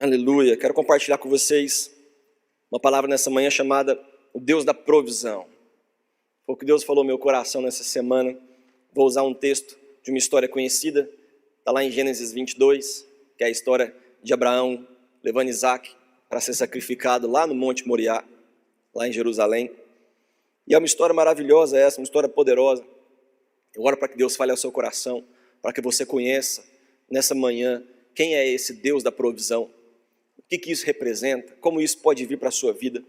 Aleluia. Quero compartilhar com vocês uma palavra nessa manhã chamada o Deus da provisão. Foi o que Deus falou no meu coração nessa semana. Vou usar um texto de uma história conhecida. Está lá em Gênesis 22, que é a história de Abraão levando Isaac para ser sacrificado lá no Monte Moriá, lá em Jerusalém. E é uma história maravilhosa essa, uma história poderosa. Eu oro para que Deus fale ao seu coração, para que você conheça nessa manhã quem é esse Deus da provisão. O que isso representa? Como isso pode vir para a sua vida?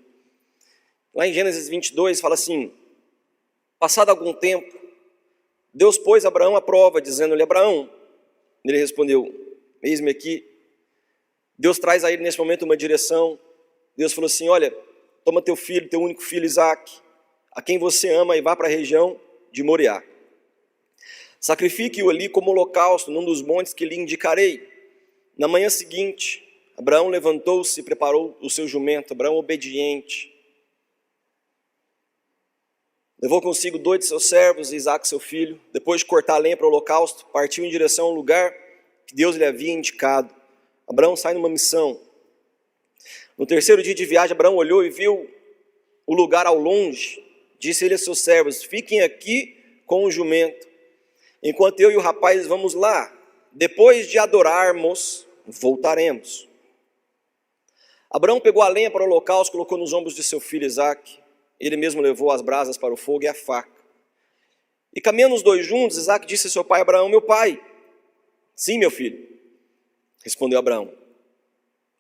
Lá em Gênesis 22 fala assim: passado algum tempo, Deus pôs Abraão à prova, dizendo-lhe: Abraão. Ele respondeu: eis-me aqui. Deus traz a ele nesse momento uma direção. Deus falou assim: olha, toma teu filho, teu único filho Isaac, a quem você ama, e vá para a região de Moriá. Sacrifique-o ali como holocausto num dos montes que lhe indicarei. Na manhã seguinte, Abraão levantou-se e preparou o seu jumento. Abraão obediente. Levou consigo 2 de seus servos e Isaac seu filho. Depois de cortar a lenha para o holocausto, partiu em direção ao lugar que Deus lhe havia indicado. Abraão sai numa missão. No terceiro dia de viagem, Abraão olhou e viu o lugar ao longe. Disse ele a seus servos: fiquem aqui com o jumento, enquanto eu e o rapaz vamos lá. Depois de adorarmos, voltaremos. Abraão pegou a lenha para o holocausto, colocou nos ombros de seu filho Isaac. Ele mesmo levou as brasas para o fogo e a faca. E caminhando os dois juntos, Isaac disse a seu pai Abraão: meu pai. Sim, meu filho, respondeu Abraão.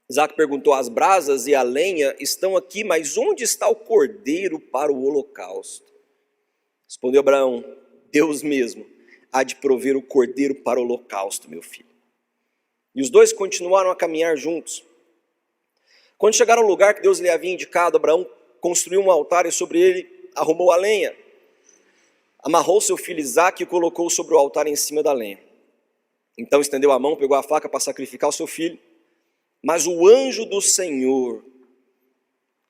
Isaac perguntou: as brasas e a lenha estão aqui, mas onde está o cordeiro para o holocausto? Respondeu Abraão: Deus mesmo há de prover o cordeiro para o holocausto, meu filho. E os dois continuaram a caminhar juntos. Quando chegaram ao lugar que Deus lhe havia indicado, Abraão construiu um altar e sobre ele arrumou a lenha. Amarrou seu filho Isaac e o colocou sobre o altar em cima da lenha. Então estendeu a mão, pegou a faca para sacrificar o seu filho. Mas o anjo do Senhor,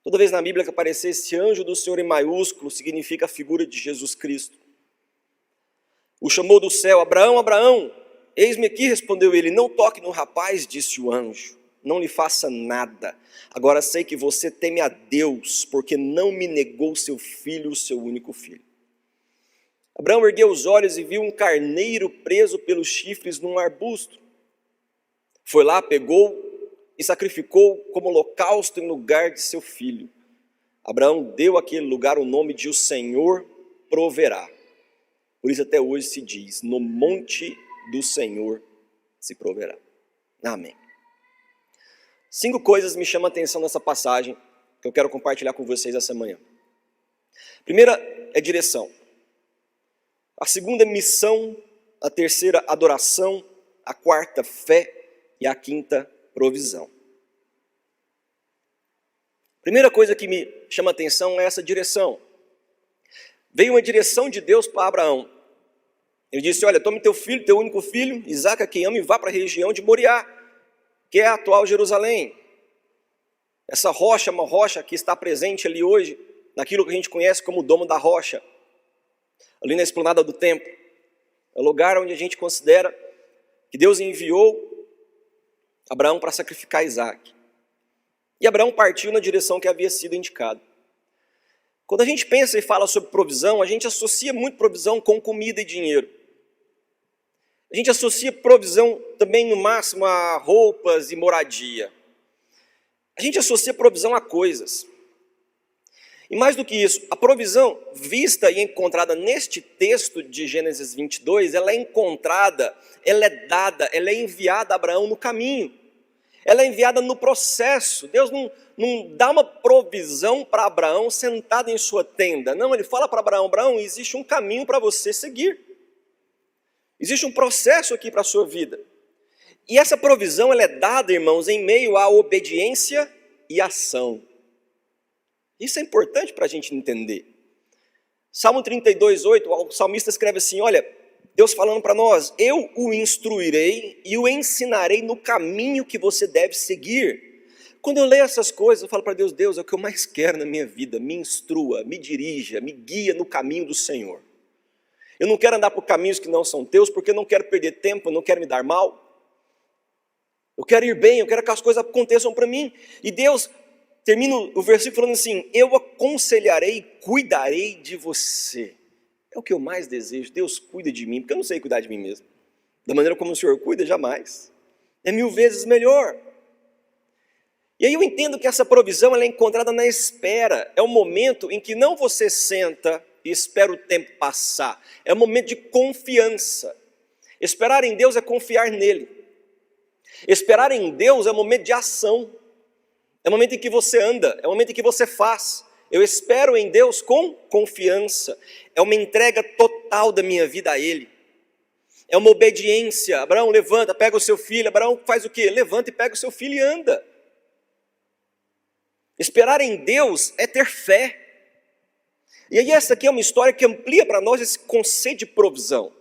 toda vez na Bíblia que aparecer esse anjo do Senhor em maiúsculo, significa a figura de Jesus Cristo, o chamou do céu: Abraão, Abraão. Eis-me aqui, respondeu ele. Não toque no rapaz, disse o anjo. Não lhe faça nada. Agora sei que você teme a Deus, porque não me negou seu filho, o seu único filho. Abraão ergueu os olhos e viu um carneiro preso pelos chifres num arbusto. Foi lá, pegou e sacrificou como holocausto em lugar de seu filho. Abraão deu àquele lugar o nome de o Senhor proverá. Por isso até hoje se diz: no monte do Senhor se proverá. Amém. 5 coisas me chamam a atenção nessa passagem que eu quero compartilhar com vocês essa manhã. A primeira é direção. A segunda é missão. A terceira, adoração. A quarta, fé. E a quinta, provisão. A primeira coisa que me chama a atenção é essa direção. Veio uma direção de Deus para Abraão. Ele disse: olha, tome teu filho, teu único filho, Isaac, a quem ama, e vá para a região de Moriá, que é a atual Jerusalém. Essa rocha é uma rocha que está presente ali hoje, naquilo que a gente conhece como o Domo da Rocha, ali na esplanada do templo. É o lugar onde a gente considera que Deus enviou Abraão para sacrificar Isaac. E Abraão partiu na direção que havia sido indicado. Quando a gente pensa e fala sobre provisão, a gente associa muito provisão com comida e dinheiro. A gente associa provisão também, no máximo, a roupas e moradia. A gente associa provisão a coisas. E mais do que isso, a provisão vista e encontrada neste texto de Gênesis 22, ela é encontrada, ela é dada, ela é enviada a Abraão no caminho. Ela é enviada no processo. Deus não dá uma provisão para Abraão sentado em sua tenda. Não, ele fala para Abraão: Abraão, existe um caminho para você seguir. Existe um processo aqui para a sua vida. E essa provisão ela é dada, irmãos, em meio à obediência e ação. Isso é importante para a gente entender. Salmo 32:8, o salmista escreve assim: olha, Deus falando para nós: eu o instruirei e o ensinarei no caminho que você deve seguir. Quando eu leio essas coisas, eu falo para Deus: Deus, é o que eu mais quero na minha vida. Me instrua, me dirija, me guia no caminho do Senhor. Eu não quero andar por caminhos que não são teus, porque eu não quero perder tempo, eu não quero me dar mal. Eu quero ir bem, eu quero que as coisas aconteçam para mim. E Deus termina o versículo falando assim: eu aconselharei e cuidarei de você. É o que eu mais desejo. Deus cuida de mim, porque eu não sei cuidar de mim mesmo. Da maneira como o Senhor cuida, jamais. É 1000 vezes melhor. E aí eu entendo que essa provisão ela é encontrada na espera. É o momento em que não você senta e espera o tempo passar. É um momento de confiança. Esperar em Deus é confiar nele. Esperar em Deus é um momento de ação. É o momento em que você anda, é o momento em que você faz. Eu espero em Deus com confiança. É uma entrega total da minha vida a Ele. É uma obediência. Abraão, levanta, pega o seu filho. Abraão faz o quê? Levanta e pega o seu filho e anda. Esperar em Deus é ter fé. E aí essa aqui é uma história que amplia para nós esse conceito de provisão.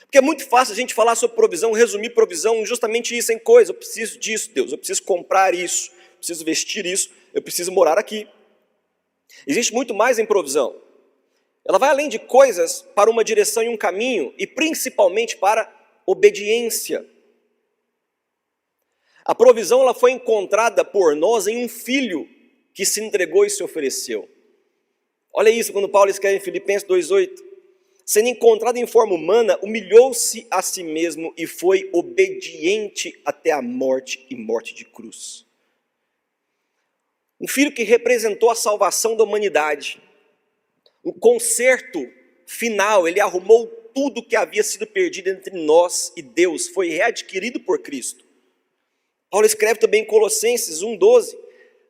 Porque é muito fácil a gente falar sobre provisão, resumir provisão justamente isso em coisa. Eu preciso disso, Deus, eu preciso comprar isso, eu preciso vestir isso, eu preciso morar aqui. Existe muito mais em provisão. Ela vai além de coisas para uma direção e um caminho, e principalmente para obediência. A provisão ela foi encontrada por nós em um filho que se entregou e se ofereceu. Olha isso quando Paulo escreve em Filipenses 2,8. Sendo encontrado em forma humana, humilhou-se a si mesmo e foi obediente até a morte e morte de cruz. Um filho que representou a salvação da humanidade. O conserto final, ele arrumou tudo que havia sido perdido entre nós e Deus, foi readquirido por Cristo. Paulo escreve também em Colossenses 1,12,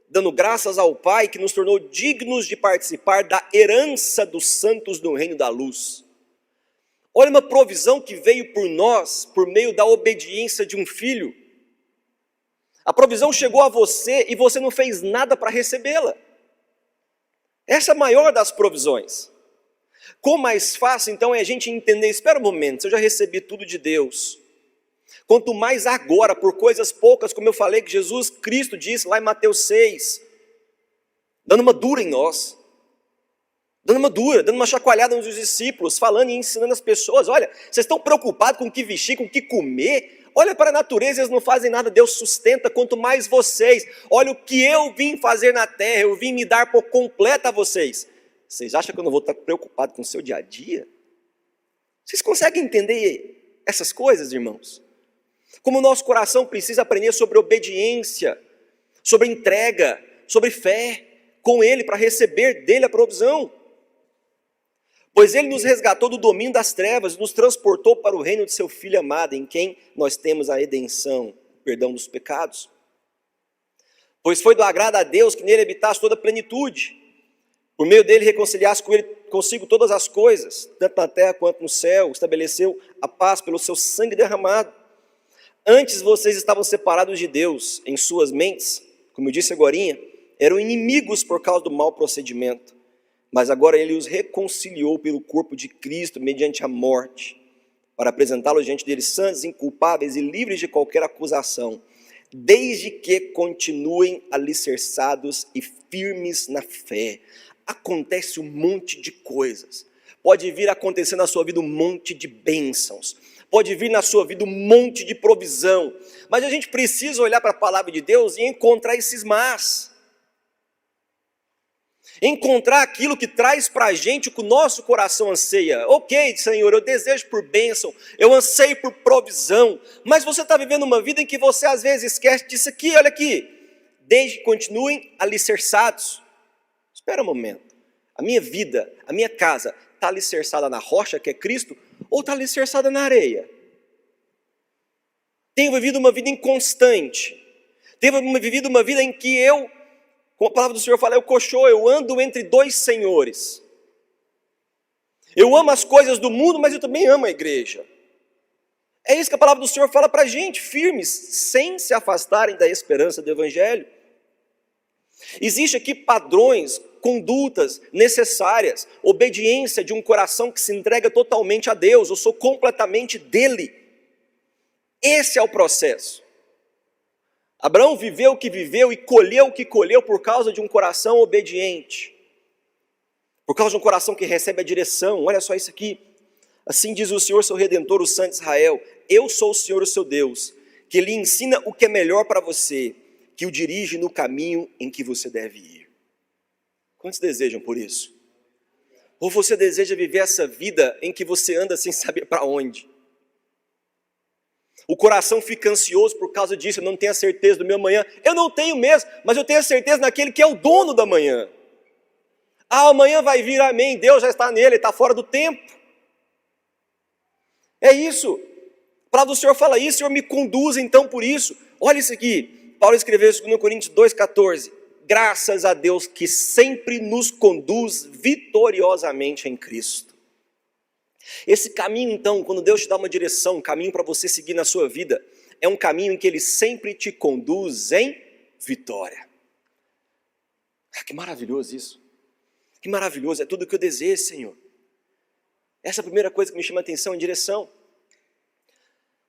dando graças ao Pai que nos tornou dignos de participar da herança dos santos no reino da luz. Olha uma provisão que veio por nós, por meio da obediência de um filho. A provisão chegou a você e você não fez nada para recebê-la. Essa é a maior das provisões. Quão mais fácil então é a gente entender, espera um momento, se eu já recebi tudo de Deus. Quanto mais agora, por coisas poucas, como eu falei que Jesus Cristo disse lá em Mateus 6, dando uma dura em nós. Dando uma chacoalhada nos discípulos, falando e ensinando as pessoas, olha, vocês estão preocupados com o que vestir, com o que comer? Olha para a natureza, eles não fazem nada, Deus sustenta, quanto mais vocês. Olha o que eu vim fazer na terra, eu vim me dar por completa a vocês. Vocês acham que eu não vou estar preocupado com o seu dia a dia? Vocês conseguem entender essas coisas, irmãos? Como o nosso coração precisa aprender sobre obediência, sobre entrega, sobre fé, com Ele, para receber dEle a provisão. Pois Ele nos resgatou do domínio das trevas e nos transportou para o reino de seu Filho amado, em quem nós temos a redenção, o perdão dos pecados. Pois foi do agrado a Deus que nele habitasse toda a plenitude, por meio dele reconciliasse consigo todas as coisas, tanto na terra quanto no céu, estabeleceu a paz pelo seu sangue derramado. Antes vocês estavam separados de Deus em suas mentes, como eu disse agorinha, eram inimigos por causa do mau procedimento. Mas agora ele os reconciliou pelo corpo de Cristo mediante a morte, para apresentá-los diante deles santos, inculpáveis e livres de qualquer acusação, desde que continuem alicerçados e firmes na fé. Acontece um monte de coisas. Pode vir a acontecer na sua vida um monte de bênçãos. Pode vir na sua vida um monte de provisão. Mas a gente precisa olhar para a palavra de Deus e encontrar esses mas. Encontrar aquilo que traz para a gente o que o nosso coração anseia. Ok, Senhor, eu desejo por bênção, eu anseio por provisão, mas você está vivendo uma vida em que você às vezes esquece disso aqui, olha aqui. Desde que continuem alicerçados. Espera um momento, a minha vida, a minha casa, está alicerçada na rocha que é Cristo, ou está alicerçada na areia? Tenho vivido uma vida inconstante, tenho vivido uma vida em que eu, como a palavra do Senhor fala, eu ando entre dois senhores. Eu amo as coisas do mundo, mas eu também amo a igreja. É isso que a palavra do Senhor fala para a gente, firmes, sem se afastarem da esperança do Evangelho. Existem aqui padrões, condutas necessárias, obediência de um coração que se entrega totalmente a Deus, eu sou completamente dele. Esse é o processo. Abraão viveu o que viveu e colheu o que colheu por causa de um coração obediente. Por causa de um coração que recebe a direção. Olha só isso aqui. Assim diz o Senhor, seu Redentor, o Santo de Israel. Eu sou o Senhor, o seu Deus, que lhe ensina o que é melhor para você, que o dirige no caminho em que você deve ir. Quantos desejam por isso? Ou você deseja viver essa vida em que você anda sem saber para onde? O coração fica ansioso por causa disso, eu não tenho a certeza do meu amanhã. Eu não tenho mesmo, mas eu tenho a certeza naquele que é o dono da manhã. Ah, amanhã vai vir, amém, Deus já está nele, está fora do tempo. É isso. A palavra do Senhor fala isso, o Senhor me conduz então por isso. Olha isso aqui, Paulo escreveu em 2 Coríntios 2,14. Graças a Deus que sempre nos conduz vitoriosamente em Cristo. Esse caminho então, quando Deus te dá uma direção, um caminho para você seguir na sua vida, é um caminho em que Ele sempre te conduz em vitória. Ah, que maravilhoso isso. Que maravilhoso, é tudo o que eu desejo, Senhor. Essa é a primeira coisa que me chama a atenção, em direção.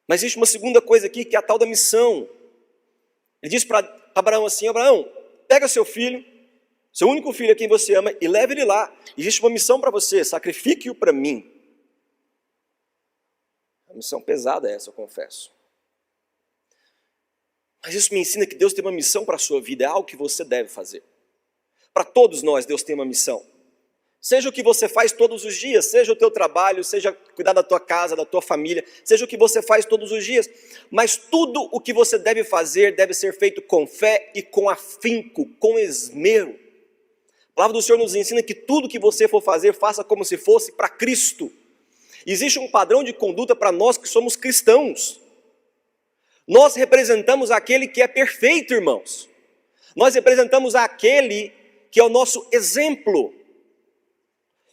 Mas existe uma segunda coisa aqui, que é a tal da missão. Ele diz para Abraão assim, Abraão, pega seu filho, seu único filho a quem você ama, e leve ele lá. Existe uma missão para você, sacrifique-o para mim. Uma missão pesada essa, eu confesso. Mas isso me ensina que Deus tem uma missão para a sua vida, é algo que você deve fazer. Para todos nós, Deus tem uma missão. Seja o que você faz todos os dias, seja o teu trabalho, seja cuidar da tua casa, da tua família, seja o que você faz todos os dias, mas tudo o que você deve fazer deve ser feito com fé e com afinco, com esmero. A palavra do Senhor nos ensina que tudo que você for fazer, faça como se fosse para Cristo. Existe um padrão de conduta para nós que somos cristãos. Nós representamos aquele que é perfeito, irmãos. Nós representamos aquele que é o nosso exemplo.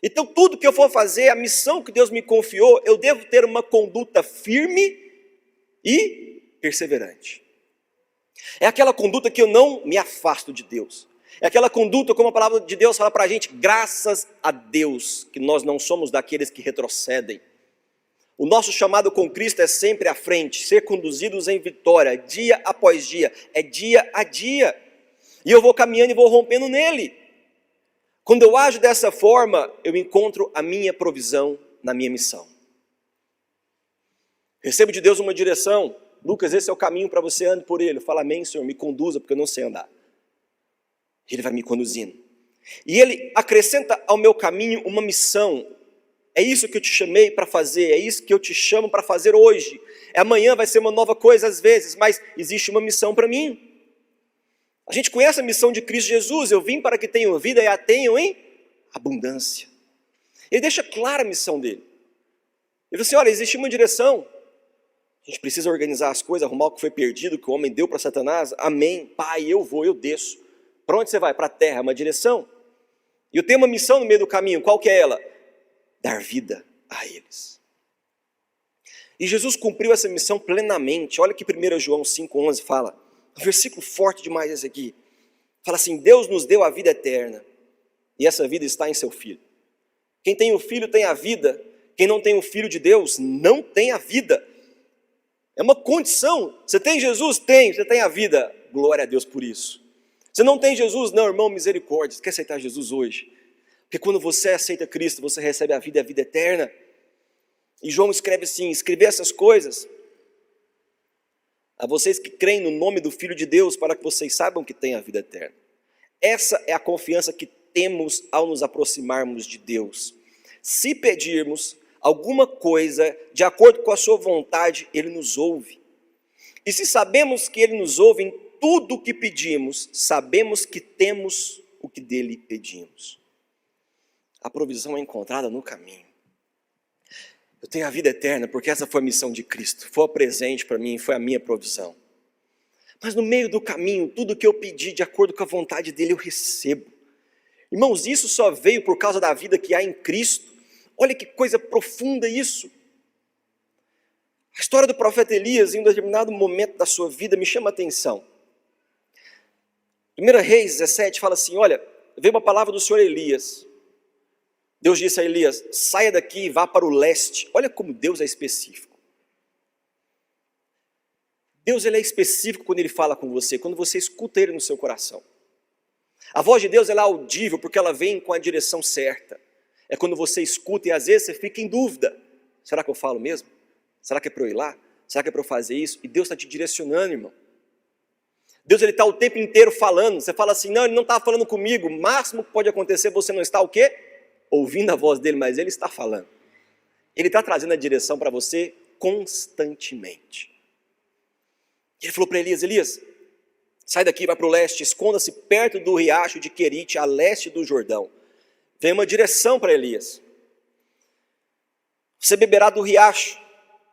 Então tudo que eu for fazer, a missão que Deus me confiou, eu devo ter uma conduta firme e perseverante. É aquela conduta que eu não me afasto de Deus. É aquela conduta, como a palavra de Deus fala para a gente, graças a Deus, que nós não somos daqueles que retrocedem. O nosso chamado com Cristo é sempre à frente, ser conduzidos em vitória, dia após dia, é dia a dia. E eu vou caminhando e vou rompendo nele. Quando eu ajo dessa forma, eu encontro a minha provisão na minha missão. Recebo de Deus uma direção. Lucas, esse é o caminho para você, ande por ele. Fala, amém, Senhor, me conduza, porque eu não sei andar. Ele vai me conduzindo. E ele acrescenta ao meu caminho uma missão. É isso que eu te chamei para fazer, é isso que eu te chamo para fazer hoje. Amanhã vai ser uma nova coisa às vezes, mas existe uma missão para mim. A gente conhece a missão de Cristo Jesus, eu vim para que tenham vida e a tenham em abundância. Ele deixa clara a missão dele. Ele fala assim, olha, existe uma direção. A gente precisa organizar as coisas, arrumar o que foi perdido, que o homem deu para Satanás. Amém, Pai, eu vou, eu desço. Para onde você vai? Para a terra, uma direção. E eu tenho uma missão no meio do caminho, qual que é ela? Dar vida a eles. E Jesus cumpriu essa missão plenamente. Olha que 1 João 5,11 fala. Um versículo forte demais esse aqui. Fala assim, Deus nos deu a vida eterna. E essa vida está em seu Filho. Quem tem o Filho tem a vida. Quem não tem o Filho de Deus não tem a vida. É uma condição. Você tem Jesus? Tem. Você tem a vida. Glória a Deus por isso. Você não tem Jesus? Não, irmão, misericórdia. Você quer aceitar Jesus hoje? Porque quando você aceita Cristo, você recebe a vida eterna. E João escreve assim, escrever essas coisas a vocês que creem no nome do Filho de Deus, para que vocês saibam que têm a vida eterna. Essa é a confiança que temos ao nos aproximarmos de Deus. Se pedirmos alguma coisa de acordo com a sua vontade, Ele nos ouve. E se sabemos que Ele nos ouve em tudo o que pedimos, sabemos que temos o que dele pedimos. A provisão é encontrada no caminho. Eu tenho a vida eterna porque essa foi a missão de Cristo. Foi o presente para mim, foi a minha provisão. Mas no meio do caminho, tudo que eu pedi de acordo com a vontade dele, eu recebo. Irmãos, isso só veio por causa da vida que há em Cristo. Olha que coisa profunda isso. A história do profeta Elias, em um determinado momento da sua vida, me chama a atenção. 1 Reis 17 fala assim, olha, veio uma palavra do Senhor Elias. Deus disse a Elias, saia daqui e vá para o leste. Olha como Deus é específico. Deus ele é específico quando Ele fala com você, quando você escuta Ele no seu coração. A voz de Deus ela é audível porque ela vem com a direção certa. É quando você escuta e às vezes você fica em dúvida. Será que eu falo mesmo? Será que é para eu ir lá? Será que é para eu fazer isso? E Deus está te direcionando, irmão. Deus está o tempo inteiro falando. Você fala assim, não, ele não está falando comigo. O máximo que pode acontecer, você não está o quê? Ouvindo a voz dele, mas ele está falando. Ele está trazendo a direção para você constantemente. Ele falou para Elias, Elias, sai daqui, vai para o leste, esconda-se perto do riacho de Querite, a leste do Jordão. Vem uma direção para Elias. Você beberá do riacho,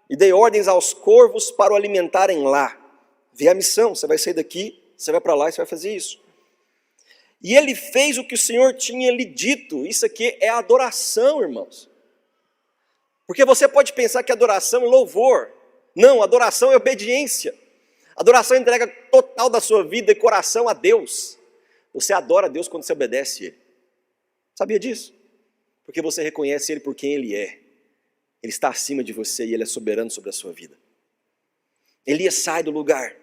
e dei ordens aos corvos para o alimentarem lá. Vê a missão, você vai sair daqui, você vai para lá e você vai fazer isso. E ele fez o que o Senhor tinha lhe dito. Isso aqui é adoração, irmãos. Porque você pode pensar que adoração é louvor. Não, adoração é obediência. Adoração é entrega total da sua vida e coração a Deus. Você adora a Deus quando você obedece a Ele. Sabia disso? Porque você reconhece Ele por quem Ele é. Ele está acima de você e Ele é soberano sobre a sua vida. Elias sai do lugar,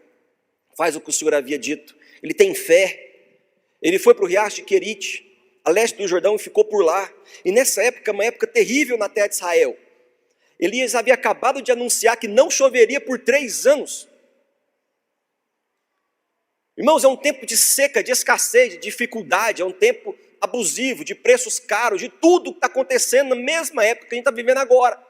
faz o que o Senhor havia dito. Ele tem fé. Ele foi para o riacho de Querite, a leste do Jordão, e ficou por lá. E nessa época, uma época terrível na terra de Israel. Elias havia acabado de anunciar que não choveria por 3 anos. Irmãos, é um tempo de seca, de escassez, de dificuldade, é um tempo abusivo, de preços caros, de tudo que está acontecendo na mesma época que a gente está vivendo agora.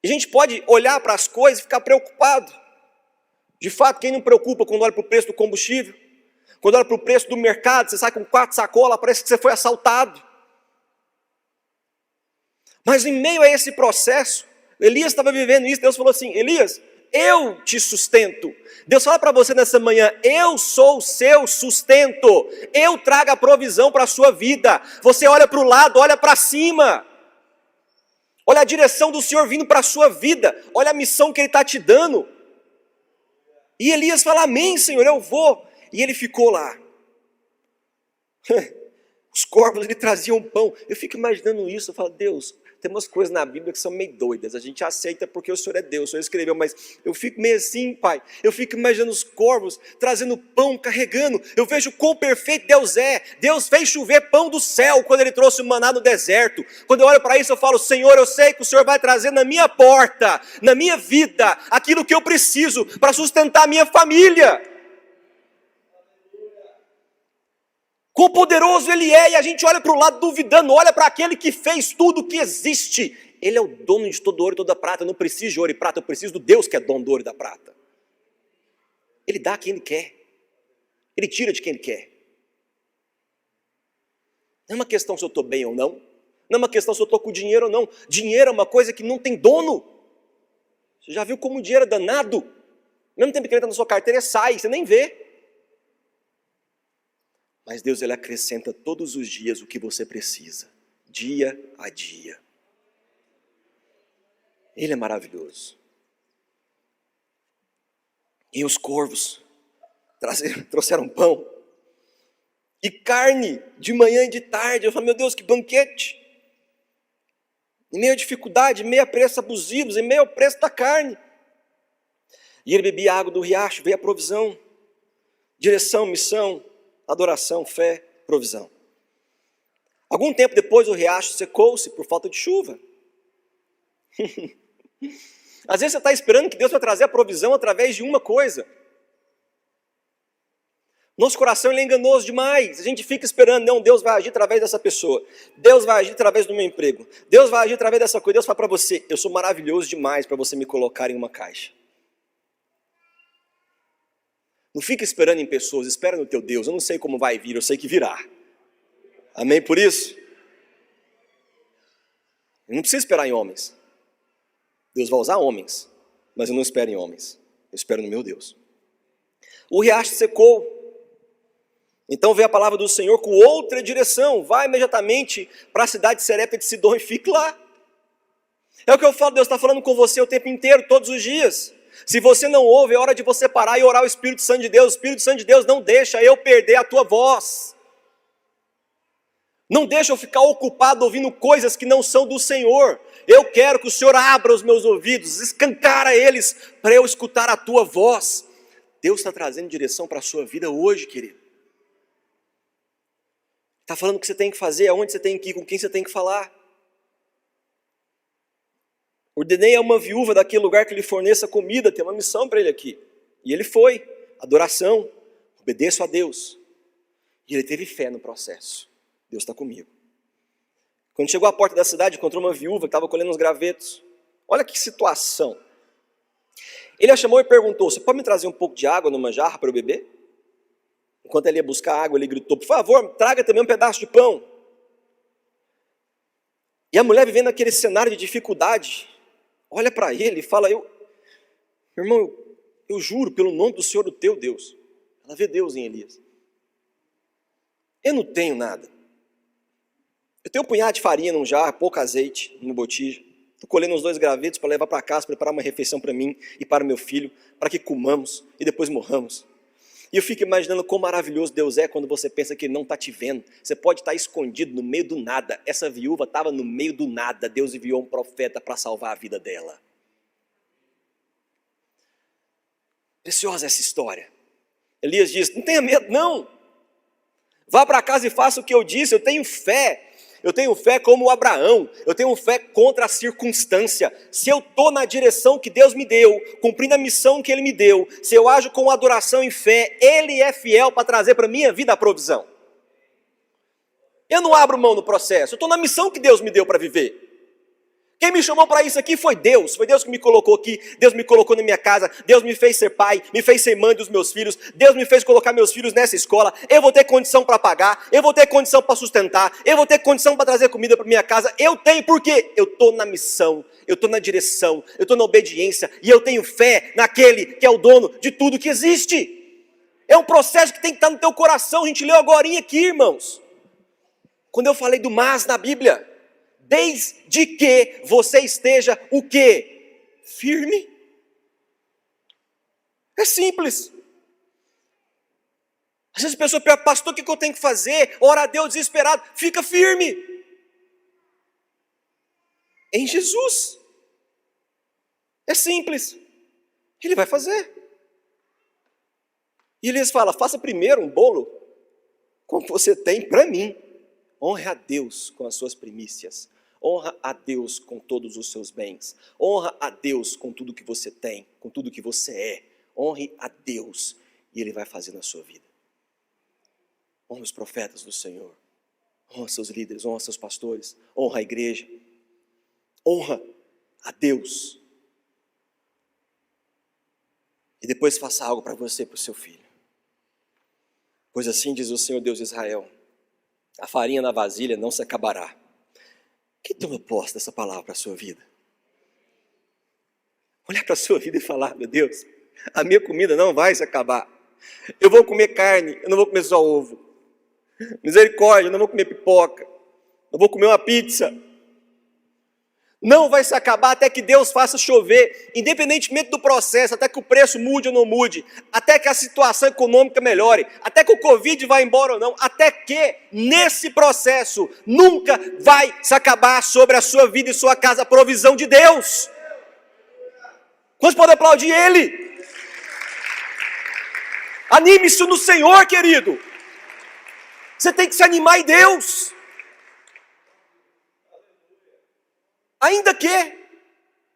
E a gente pode olhar para as coisas e ficar preocupado. De fato, quem não preocupa quando olha para o preço do combustível? Quando olha para o preço do mercado, você sai com 4 sacolas, parece que você foi assaltado. Mas em meio a esse processo, Elias estava vivendo isso, Deus falou assim, Elias, eu te sustento. Deus fala para você nessa manhã, eu sou o seu sustento, eu trago a provisão para a sua vida. Você olha para o lado, olha para cima. Olha a direção do Senhor vindo para a sua vida, olha a missão que Ele está te dando. E Elias fala, amém, Senhor, eu vou. E ele ficou lá. Os corvos, ele traziam pão. Eu fico imaginando isso, eu falo, Deus, tem umas coisas na Bíblia que são meio doidas. A gente aceita porque o Senhor é Deus, o Senhor escreveu, mas eu fico meio assim, Pai. Eu fico imaginando os corvos trazendo pão, carregando. Eu vejo quão perfeito Deus é. Deus fez chover pão do céu quando Ele trouxe o maná no deserto. Quando eu olho para isso, eu falo, Senhor, eu sei que o Senhor vai trazer na minha porta, na minha vida, aquilo que eu preciso para sustentar a minha família. Quão poderoso Ele é, e a gente olha para o lado duvidando, olha para aquele que fez tudo que existe. Ele é o dono de todo ouro e toda prata, eu não preciso de ouro e prata, eu preciso do Deus que é dono do ouro e da prata. Ele dá a quem Ele quer, Ele tira de quem Ele quer. Não é uma questão se eu estou bem ou não, não é uma questão se eu estou com dinheiro ou não. Dinheiro é uma coisa que não tem dono. Você já viu como o dinheiro é danado? Ao mesmo tempo que ele está na sua carteira, ele sai, você nem vê. Mas Deus, Ele acrescenta todos os dias o que você precisa, dia a dia. Ele é maravilhoso. E os corvos trouxeram pão e carne de manhã e de tarde. Eu falei, meu Deus, que banquete. Em meio à dificuldade, em meio a preços abusivos, em meio ao preço da carne. E ele bebia água do riacho, veio a provisão, direção, missão, adoração, fé, provisão. Algum tempo depois o riacho secou-se por falta de chuva. Às vezes você está esperando que Deus vai trazer a provisão através de uma coisa. Nosso coração ele é enganoso demais. A gente fica esperando, não, Deus vai agir através dessa pessoa. Deus vai agir através do meu emprego. Deus vai agir através dessa coisa. Deus fala para você, eu sou maravilhoso demais para você me colocar em uma caixa. Não fica esperando em pessoas, espera no teu Deus. Eu não sei como vai vir, eu sei que virá. Amém por isso? Eu não preciso esperar em homens. Deus vai usar homens, mas eu não espero em homens. Eu espero no meu Deus. O riacho secou. Então veio a palavra do Senhor com outra direção. Vai imediatamente para a cidade de Serepta de Sidom e fique lá. É o que eu falo, Deus está falando com você o tempo inteiro, todos os dias. Se você não ouve, é hora de você parar e orar o Espírito Santo de Deus. O Espírito Santo de Deus não deixa eu perder a tua voz. Não deixa eu ficar ocupado ouvindo coisas que não são do Senhor. Eu quero que o Senhor abra os meus ouvidos, escancara eles para eu escutar a tua voz. Deus está trazendo direção para a sua vida hoje, querido. Está falando o que você tem que fazer, aonde você tem que ir, com quem você tem que falar. Ordenei a uma viúva daquele lugar que lhe forneça comida, tem uma missão para ele aqui. E ele foi, adoração, obedeço a Deus. E ele teve fé no processo. Deus está comigo. Quando chegou à porta da cidade, encontrou uma viúva que estava colhendo uns gravetos. Olha que situação. Ele a chamou e perguntou, você pode me trazer um pouco de água numa jarra para eu beber? Enquanto ele ia buscar água, ele gritou, por favor, traga também um pedaço de pão. E a mulher vivendo aquele cenário de dificuldade, olha para ele e fala, irmão, eu juro pelo nome do Senhor, o teu Deus. Ela vê Deus em Elias. Eu não tenho nada. Eu tenho um punhado de farinha num jarro, pouco azeite no botija. Estou colhendo uns 2 gravetos para levar para casa, preparar uma refeição para mim e para o meu filho, para que comamos e depois morramos. E eu fico imaginando quão maravilhoso Deus é quando você pensa que Ele não está te vendo. Você pode estar escondido no meio do nada. Essa viúva estava no meio do nada. Deus enviou um profeta para salvar a vida dela. Preciosa essa história. Elias diz, não tenha medo não. Vá para casa e faça o que eu disse, eu tenho fé. Eu tenho fé como Abraão, eu tenho fé contra a circunstância. Se eu estou na direção que Deus me deu, cumprindo a missão que Ele me deu, se eu ajo com adoração e fé, Ele é fiel para trazer para a minha vida a provisão. Eu não abro mão no processo, eu estou na missão que Deus me deu para viver. Quem me chamou para isso aqui foi Deus que me colocou aqui, Deus me colocou na minha casa, Deus me fez ser pai, me fez ser mãe dos meus filhos, Deus me fez colocar meus filhos nessa escola, eu vou ter condição para pagar, eu vou ter condição para sustentar, eu vou ter condição para trazer comida para minha casa, eu tenho, por quê? Eu estou na missão, eu estou na direção, eu estou na obediência, e eu tenho fé naquele que é o dono de tudo que existe. É um processo que tem que estar no teu coração, a gente leu agorinha aqui, irmãos. Quando eu falei do mas na Bíblia, desde que você esteja o quê? Firme. É simples. Às vezes a pessoa pergunta, pastor, o que eu tenho que fazer? Ora a Deus desesperado. Fica firme. Em Jesus. É simples. Ele vai fazer. E eles falam, faça primeiro um bolo como você tem para mim. Honre a Deus com as suas primícias. Honra a Deus com todos os seus bens. Honra a Deus com tudo que você tem, com tudo que você é. Honre a Deus e Ele vai fazer na sua vida. Honra os profetas do Senhor. Honra seus líderes, honra seus pastores. Honra a igreja. Honra a Deus. E depois faça algo para você e para o seu filho. Pois assim diz o Senhor Deus de Israel. A farinha na vasilha não se acabará. Que toma posse dessa palavra para a sua vida? Olhar para a sua vida e falar, meu Deus, a minha comida não vai se acabar. Eu vou comer carne, eu não vou comer só ovo. Misericórdia, eu não vou comer pipoca. Eu vou comer uma pizza. Não vai se acabar até que Deus faça chover, independentemente do processo, até que o preço mude ou não mude, até que a situação econômica melhore, até que o Covid vá embora ou não, até que nesse processo nunca vai se acabar sobre a sua vida e sua casa a provisão de Deus. Quantos podem aplaudir Ele? Anime-se no Senhor, querido. Você tem que se animar em Deus. Ainda que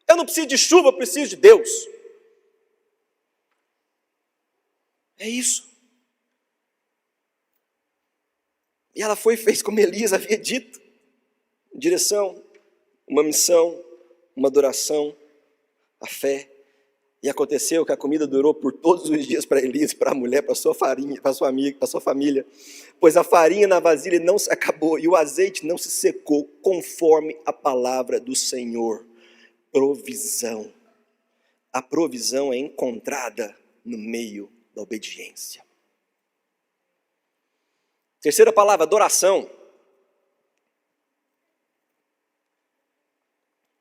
eu não preciso de chuva, eu preciso de Deus. É isso. E ela foi e fez como Elias havia dito. Direção, uma missão, uma adoração, a fé. E aconteceu que a comida durou por todos os dias para Elias, para a mulher, para sua farinha, para sua amiga, para sua família. Pois a farinha na vasilha não se acabou e o azeite não se secou, conforme a palavra do Senhor. Provisão. A provisão é encontrada no meio da obediência. Terceira palavra, adoração.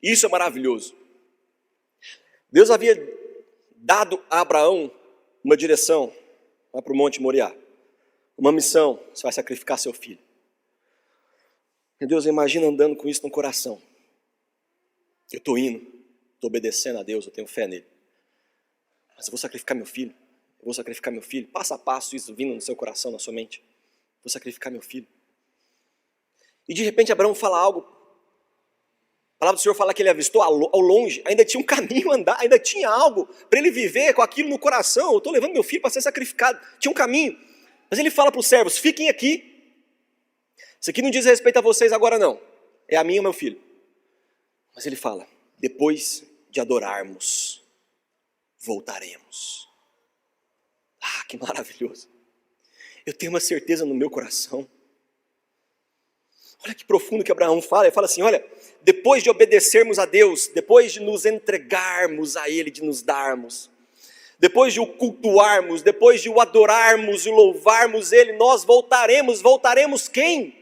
Isso é maravilhoso. Deus havia dado a Abraão uma direção lá para o Monte Moriá. Uma missão, você vai sacrificar seu filho. Meu Deus, imagina andando com isso no coração. Eu estou indo, estou obedecendo a Deus, eu tenho fé nele. Mas eu vou sacrificar meu filho. Eu vou sacrificar meu filho. Passo a passo isso vindo no seu coração, na sua mente. Vou sacrificar meu filho. E de repente Abraão fala algo palavra do Senhor fala que ele avistou ao longe, ainda tinha um caminho a andar, ainda tinha algo para ele viver com aquilo no coração. Eu estou levando meu filho para ser sacrificado, tinha um caminho. Mas ele fala para os servos, fiquem aqui. Isso aqui não diz respeito a vocês agora não, é a mim e ao meu filho. Mas ele fala, depois de adorarmos, voltaremos. Ah, que maravilhoso. Eu tenho uma certeza no meu coração. Olha que profundo que Abraão fala. Ele fala assim, olha, depois de obedecermos a Deus, depois de nos entregarmos a Ele, de nos darmos, depois de o cultuarmos, depois de o adorarmos e louvarmos Ele, nós voltaremos. Voltaremos quem?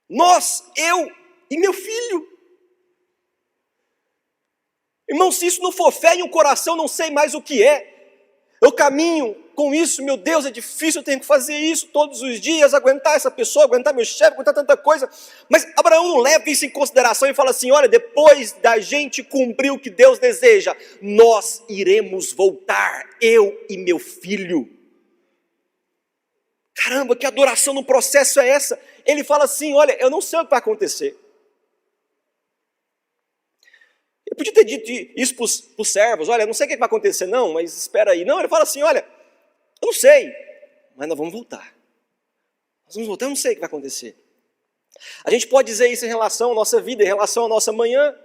Nós, eu e meu filho. Irmão, se isso não for fé em um coração, não sei mais o que é. Eu caminho com isso, meu Deus, é difícil, eu tenho que fazer isso todos os dias, aguentar essa pessoa, aguentar meu chefe, aguentar tanta coisa. Mas Abraão não leva isso em consideração e fala assim, olha, depois da gente cumprir o que Deus deseja, nós iremos voltar, eu e meu filho. Caramba, que adoração no processo é essa? Ele fala assim, olha, eu não sei o que vai acontecer. Eu podia ter dito isso para os servos, olha, eu não sei o que vai acontecer não, mas espera aí. Não, ele fala assim, olha, eu não sei, mas nós vamos voltar. Nós vamos voltar, eu não sei o que vai acontecer. A gente pode dizer isso em relação à nossa vida, em relação à nossa manhã.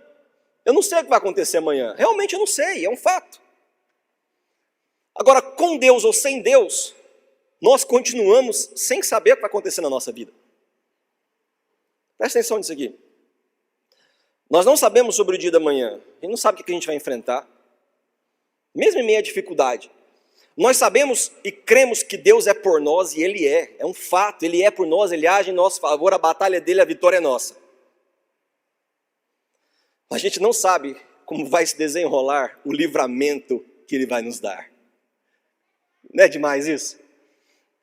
Eu não sei o que vai acontecer amanhã, realmente eu não sei, é um fato. Agora, com Deus ou sem Deus, nós continuamos sem saber o que vai acontecer na nossa vida. Presta atenção nisso aqui. Nós não sabemos sobre o dia da manhã, a gente não sabe o que a gente vai enfrentar, mesmo em meio à dificuldade. Nós sabemos e cremos que Deus é por nós e Ele é um fato, Ele é por nós, Ele age em nosso favor, a batalha dele, a vitória é nossa. A gente não sabe como vai se desenrolar o livramento que Ele vai nos dar. Não é demais isso?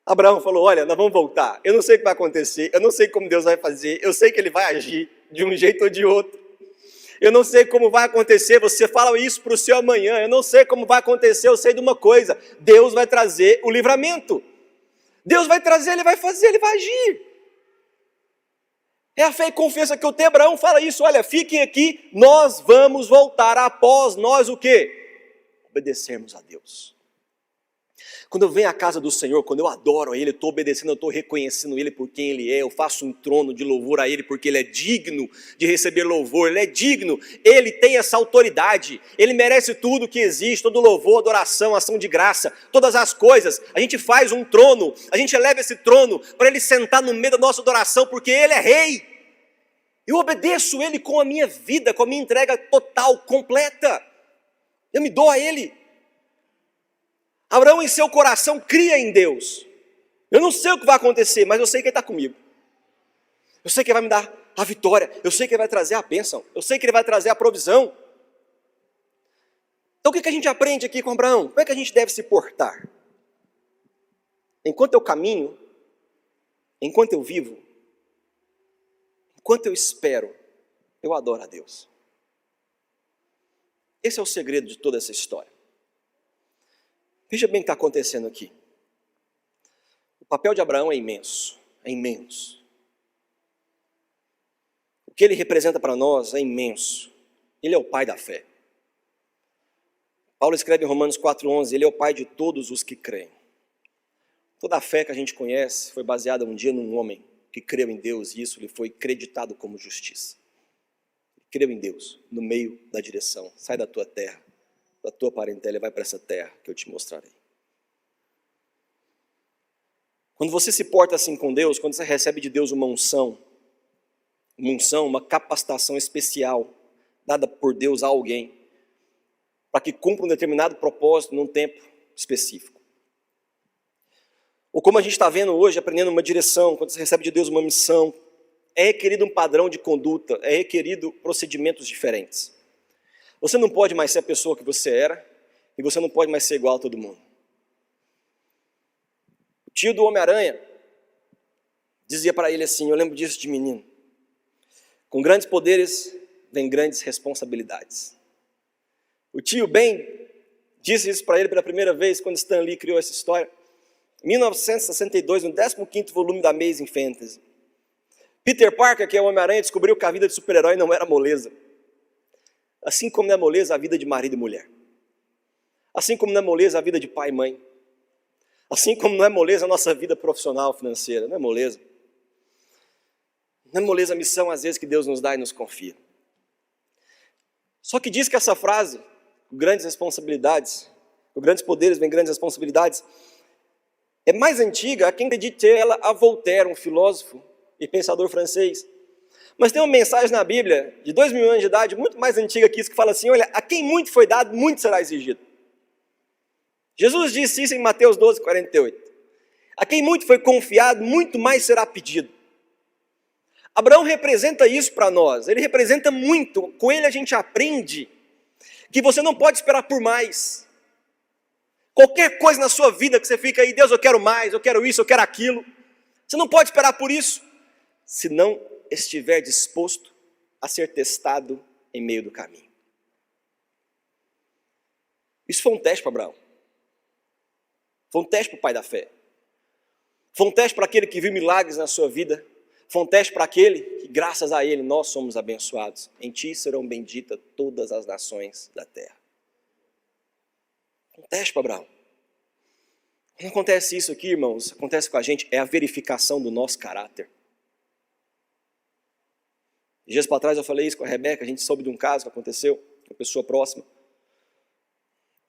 Abraão falou, olha, nós vamos voltar, eu não sei o que vai acontecer, eu não sei como Deus vai fazer, eu sei que Ele vai agir de um jeito ou de outro. Eu não sei como vai acontecer, você fala isso para o seu amanhã, eu não sei como vai acontecer, eu sei de uma coisa, Deus vai trazer o livramento. Deus vai trazer, Ele vai fazer, Ele vai agir. É a fé e confiança que eu tenho. Abraão fala isso, olha, fiquem aqui, nós vamos voltar após nós o quê? Obedecermos a Deus. Quando eu venho à casa do Senhor, quando eu adoro a Ele, eu estou obedecendo, eu estou reconhecendo Ele por quem Ele é, eu faço um trono de louvor a Ele, porque Ele é digno de receber louvor, Ele é digno, Ele tem essa autoridade, Ele merece tudo que existe, todo louvor, adoração, ação de graça, todas as coisas. A gente faz um trono, a gente eleva esse trono para Ele sentar no meio da nossa adoração, porque Ele é Rei. Eu obedeço Ele com a minha vida, com a minha entrega total, completa. Eu me dou a Ele. Abraão em seu coração cria em Deus. Eu não sei o que vai acontecer, mas eu sei que Ele está comigo. Eu sei que Ele vai me dar a vitória. Eu sei que Ele vai trazer a bênção. Eu sei que Ele vai trazer a provisão. Então o que a gente aprende aqui com Abraão? Como é que a gente deve se portar? Enquanto eu caminho, enquanto eu vivo, enquanto eu espero, eu adoro a Deus. Esse é o segredo de toda essa história. Veja bem o que está acontecendo aqui. O papel de Abraão é imenso, é imenso. O que ele representa para nós é imenso. Ele é o pai da fé. Paulo escreve em Romanos 4,11, ele é o pai de todos os que creem. Toda a fé que a gente conhece foi baseada um dia num homem que creu em Deus e isso lhe foi creditado como justiça. Ele creu em Deus, no meio da direção. Sai da tua terra, da tua parentela e vai para essa terra que eu te mostrarei. Quando você se porta assim com Deus, quando você recebe de Deus uma unção, uma capacitação especial, dada por Deus a alguém, para que cumpra um determinado propósito num tempo específico. Ou como a gente está vendo hoje, aprendendo uma direção, quando você recebe de Deus uma missão, é requerido um padrão de conduta, é requerido procedimentos diferentes. Você não pode mais ser a pessoa que você era, e você não pode mais ser igual a todo mundo. O tio do Homem-Aranha dizia para ele assim, eu lembro disso de menino, com grandes poderes vem grandes responsabilidades. O tio Ben disse isso para ele pela primeira vez quando Stan Lee criou essa história, em 1962, no 15º volume da Amazing Fantasy. Peter Parker, que é o Homem-Aranha, descobriu que a vida de super-herói não era moleza. Assim como não é moleza a vida de marido e mulher. Assim como não é moleza a vida de pai e mãe. Assim como não é moleza a nossa vida profissional, financeira. Não é moleza. Não é moleza a missão, às vezes, que Deus nos dá e nos confia. Só que diz que essa frase, com grandes responsabilidades, com grandes poderes vem grandes responsabilidades, é mais antiga, a quem acredita ela, a Voltaire, um filósofo e pensador francês. Mas tem uma mensagem na Bíblia, de 2000 anos de idade, muito mais antiga que isso, que fala assim, olha, a quem muito foi dado, muito será exigido. Jesus disse isso em Mateus 12, 48. A quem muito foi confiado, muito mais será pedido. Abraão representa isso para nós, ele representa muito, com ele a gente aprende que você não pode esperar por mais. Qualquer coisa na sua vida que você fica aí, Deus, eu quero mais, eu quero isso, eu quero aquilo. Você não pode esperar por isso, se não estiver disposto a ser testado em meio do caminho. Isso foi um teste para Abraão. Foi um teste para o pai da fé. Foi um teste para aquele que viu milagres na sua vida. Foi um teste para aquele que, graças a ele, nós somos abençoados. Em ti serão benditas todas as nações da terra. Um teste para Abraão. Quando acontece isso aqui, irmãos, acontece com a gente, é a verificação do nosso caráter. Dias para trás eu falei isso com a Rebeca, a gente soube de um caso que aconteceu, com uma pessoa próxima,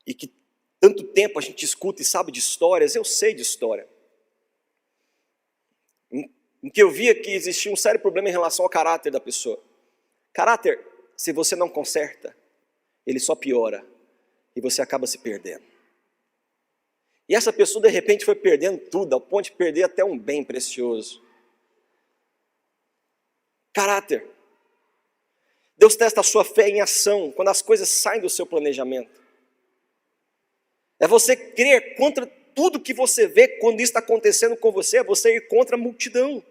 e que tanto tempo a gente escuta e sabe de histórias, eu sei de história, em que eu via que existia um sério problema em relação ao caráter da pessoa. Caráter, se você não conserta, ele só piora, e você acaba se perdendo. E essa pessoa de repente foi perdendo tudo, ao ponto de perder até um bem precioso. Caráter. Deus testa a sua fé em ação, quando as coisas saem do seu planejamento. É você crer contra tudo que você vê quando isso está acontecendo com você, é você ir contra a multidão.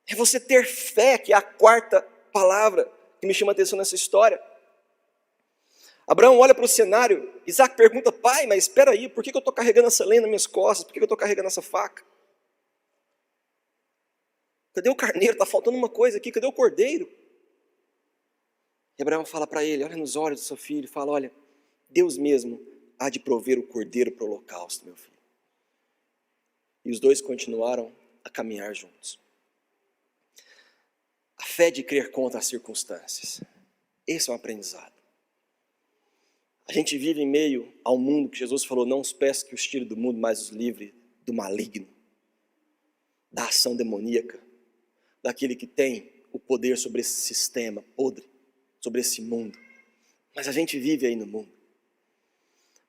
É você ter fé, que é a quarta palavra que me chama a atenção nessa história. Abraão olha para o cenário, Isaac pergunta, pai, mas espera aí, por que eu estou carregando essa lenha nas minhas costas? Por que eu estou carregando essa faca? Cadê o carneiro? Está faltando uma coisa aqui, cadê o cordeiro? E Abraão fala para ele, olha nos olhos do seu filho, e fala, olha, Deus mesmo há de prover o cordeiro para o holocausto, meu filho. E os dois continuaram a caminhar juntos. A fé de crer contra as circunstâncias. Esse é um aprendizado. A gente vive em meio ao mundo que Jesus falou, não os peço que os tire do mundo, mas os livre do maligno, da ação demoníaca, daquele que tem o poder sobre esse sistema podre, sobre esse mundo. Mas a gente vive aí no mundo.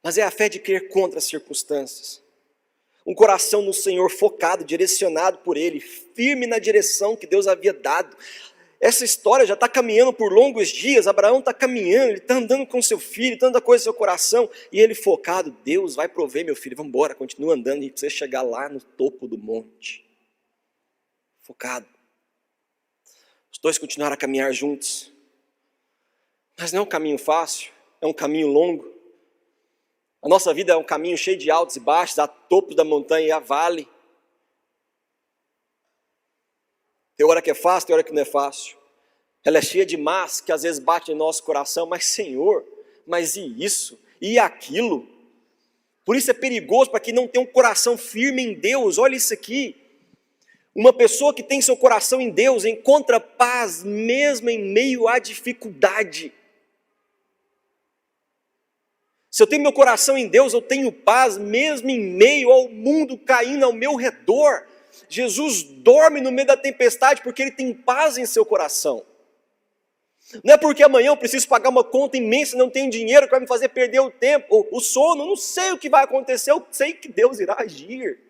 Mas é a fé de crer contra as circunstâncias. Um coração no Senhor focado, direcionado por Ele, firme na direção que Deus havia dado. Essa história já está caminhando por longos dias, Abraão está caminhando, ele está andando com seu filho, tanta coisa no seu coração, e ele focado, Deus vai prover meu filho, vamos embora, continua andando, a gente precisa chegar lá no topo do monte. Focado. Os dois continuaram a caminhar juntos. Mas não é um caminho fácil, é um caminho longo. A nossa vida é um caminho cheio de altos e baixos, há topos da montanha e há vale. Tem hora que é fácil, tem hora que não é fácil. Ela é cheia de más que às vezes bate em nosso coração, mas Senhor, mas e isso? E aquilo? Por isso é perigoso para quem não tem um coração firme em Deus. Olha isso aqui. Uma pessoa que tem seu coração em Deus encontra paz mesmo em meio à dificuldade. Se eu tenho meu coração em Deus, eu tenho paz mesmo em meio ao mundo caindo ao meu redor. Jesus dorme no meio da tempestade porque Ele tem paz em seu coração. Não é porque amanhã eu preciso pagar uma conta imensa e não tenho dinheiro que vai me fazer perder o tempo, o sono, eu não sei o que vai acontecer, eu sei que Deus irá agir.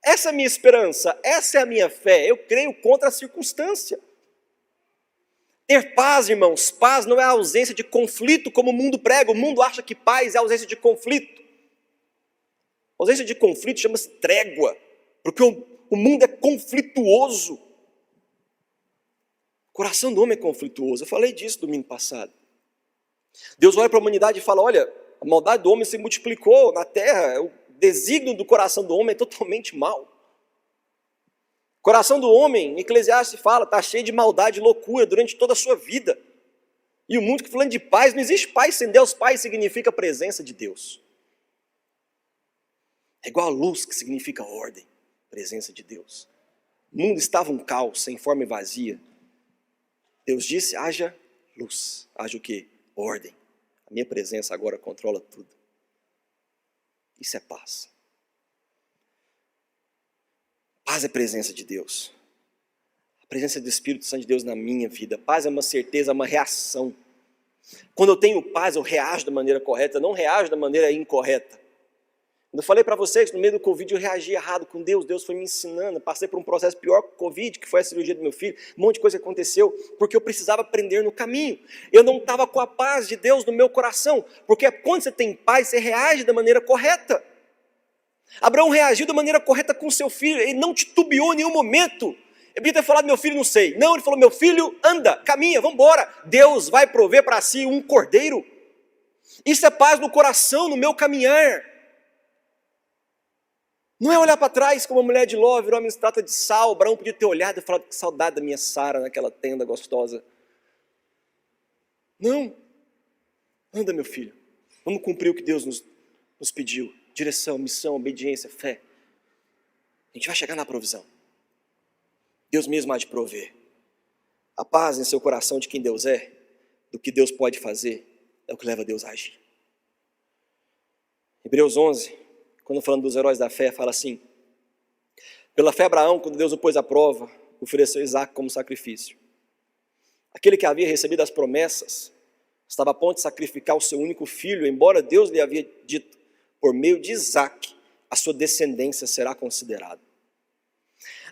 Essa é a minha esperança, essa é a minha fé, eu creio contra a circunstância. Ter paz, irmãos, paz não é a ausência de conflito como o mundo prega, o mundo acha que paz é a ausência de conflito. A ausência de conflito chama-se trégua, porque o mundo é conflituoso. O coração do homem é conflituoso, eu falei disso domingo passado. Deus olha para a humanidade e fala, olha, a maldade do homem se multiplicou na terra, o desígnio do coração do homem é totalmente mau. O coração do homem, Eclesiastes fala, está cheio de maldade e loucura durante toda a sua vida. E o mundo que falando de paz, não existe paz sem Deus. Paz significa presença de Deus. É igual a luz, que significa ordem, presença de Deus. O mundo estava um caos, sem forma e vazia. Deus disse, haja luz. Haja o quê? Ordem. A minha presença agora controla tudo. Isso é paz. Paz é presença de Deus. A presença do Espírito Santo de Deus na minha vida. Paz é uma certeza, é uma reação. Quando eu tenho paz, eu reajo da maneira correta, não reajo da maneira incorreta. Quando eu falei para vocês, no meio do Covid, eu reagi errado com Deus. Deus foi me ensinando. Passei por um processo pior que o Covid, que foi a cirurgia do meu filho. Um monte de coisa aconteceu, porque eu precisava aprender no caminho. Eu não estava com a paz de Deus no meu coração. Porque quando você tem paz, você reage da maneira correta. Abraão reagiu da maneira correta com seu filho. Ele não titubeou em nenhum momento. Eu podia ter falado, meu filho, não sei. Não, ele falou, meu filho, anda, caminha, vamos embora. Deus vai prover para si um cordeiro. Isso é paz no coração, no meu caminhar. Não é olhar para trás como a mulher de Ló virou uma estátua de sal. Abraão podia ter olhado e falado, que saudade da minha Sara naquela tenda gostosa. Não. Anda, meu filho. Vamos cumprir o que Deus nos pediu. Direção, missão, obediência, fé. A gente vai chegar na provisão. Deus mesmo há de prover. A paz em seu coração de quem Deus é, do que Deus pode fazer, é o que leva Deus a agir. Hebreus 11, quando falando dos heróis da fé, fala assim: pela fé Abraão, quando Deus o pôs à prova, ofereceu Isaque como sacrifício. Aquele que havia recebido as promessas, estava a ponto de sacrificar o seu único filho, embora Deus lhe havia dito, por meio de Isaque, a sua descendência será considerada.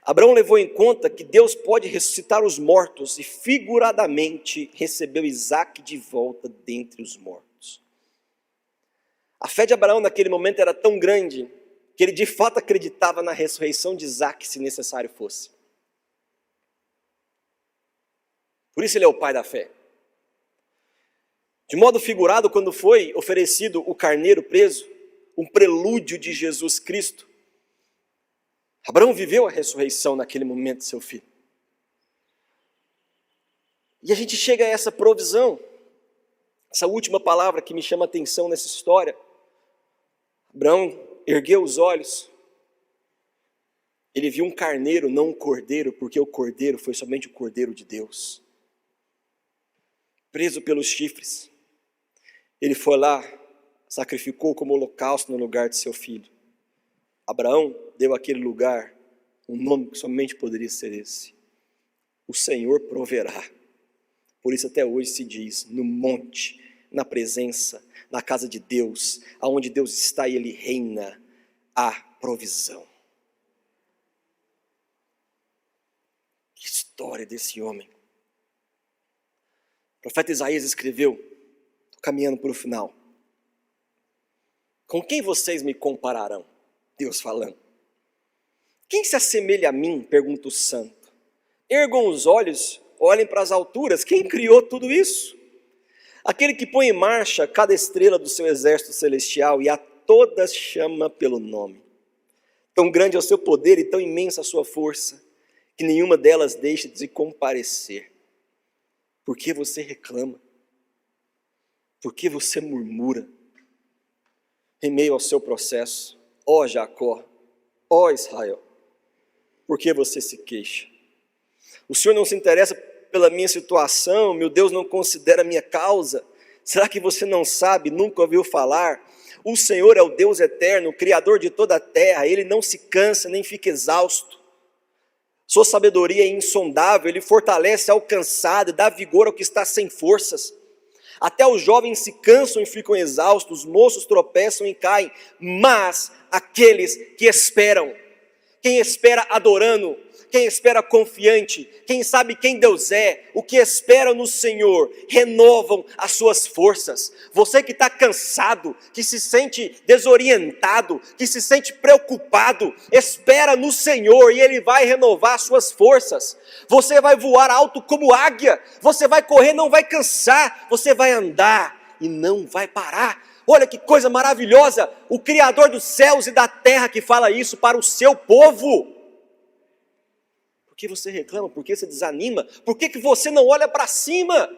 Abraão levou em conta que Deus pode ressuscitar os mortos e figuradamente recebeu Isaque de volta dentre os mortos. A fé de Abraão naquele momento era tão grande que ele de fato acreditava na ressurreição de Isaque, se necessário fosse. Por isso ele é o pai da fé. De modo figurado, quando foi oferecido o carneiro preso, um prelúdio de Jesus Cristo, Abraão viveu a ressurreição naquele momento de seu filho. E a gente chega a essa provisão, essa última palavra que me chama a atenção nessa história. Abraão ergueu os olhos, ele viu um carneiro, não um cordeiro, porque o cordeiro foi somente o cordeiro de Deus. Preso pelos chifres, ele foi lá, sacrificou como holocausto no lugar de seu filho. Abraão deu àquele lugar um nome que somente poderia ser esse: o Senhor proverá. Por isso até hoje se diz, no monte, na presença, na casa de Deus, aonde Deus está e Ele reina, há provisão. Que história desse homem. O profeta Isaías escreveu, estou caminhando para o final: com quem vocês me compararão? Deus falando. Quem se assemelha a mim? Pergunta o santo. Ergam os olhos, olhem para as alturas. Quem criou tudo isso? Aquele que põe em marcha cada estrela do seu exército celestial e a todas chama pelo nome. Tão grande é o seu poder e tão imensa a sua força, que nenhuma delas deixa de se comparecer. Por que você reclama? Por que você murmura? Em meio ao seu processo, ó Jacó, ó Israel, por que você se queixa? O Senhor não se interessa pela minha situação, meu Deus não considera a minha causa? Será que você não sabe, nunca ouviu falar? O Senhor é o Deus eterno, o Criador de toda a terra, Ele não se cansa nem fica exausto. Sua sabedoria é insondável, Ele fortalece ao cansado e dá vigor ao que está sem forças. Até os jovens se cansam e ficam exaustos, os moços tropeçam e caem, mas aqueles que esperam, quem espera adorando, quem espera confiante, quem sabe quem Deus é, o que espera no Senhor, renovam as suas forças. Você que está cansado, que se sente desorientado, que se sente preocupado, espera no Senhor e Ele vai renovar as suas forças. Você vai voar alto como águia, você vai correr, não vai cansar, você vai andar e não vai parar. Olha que coisa maravilhosa, o Criador dos céus e da terra que fala isso para o seu povo. Por que você reclama? Por que você desanima? Por que você não olha para cima?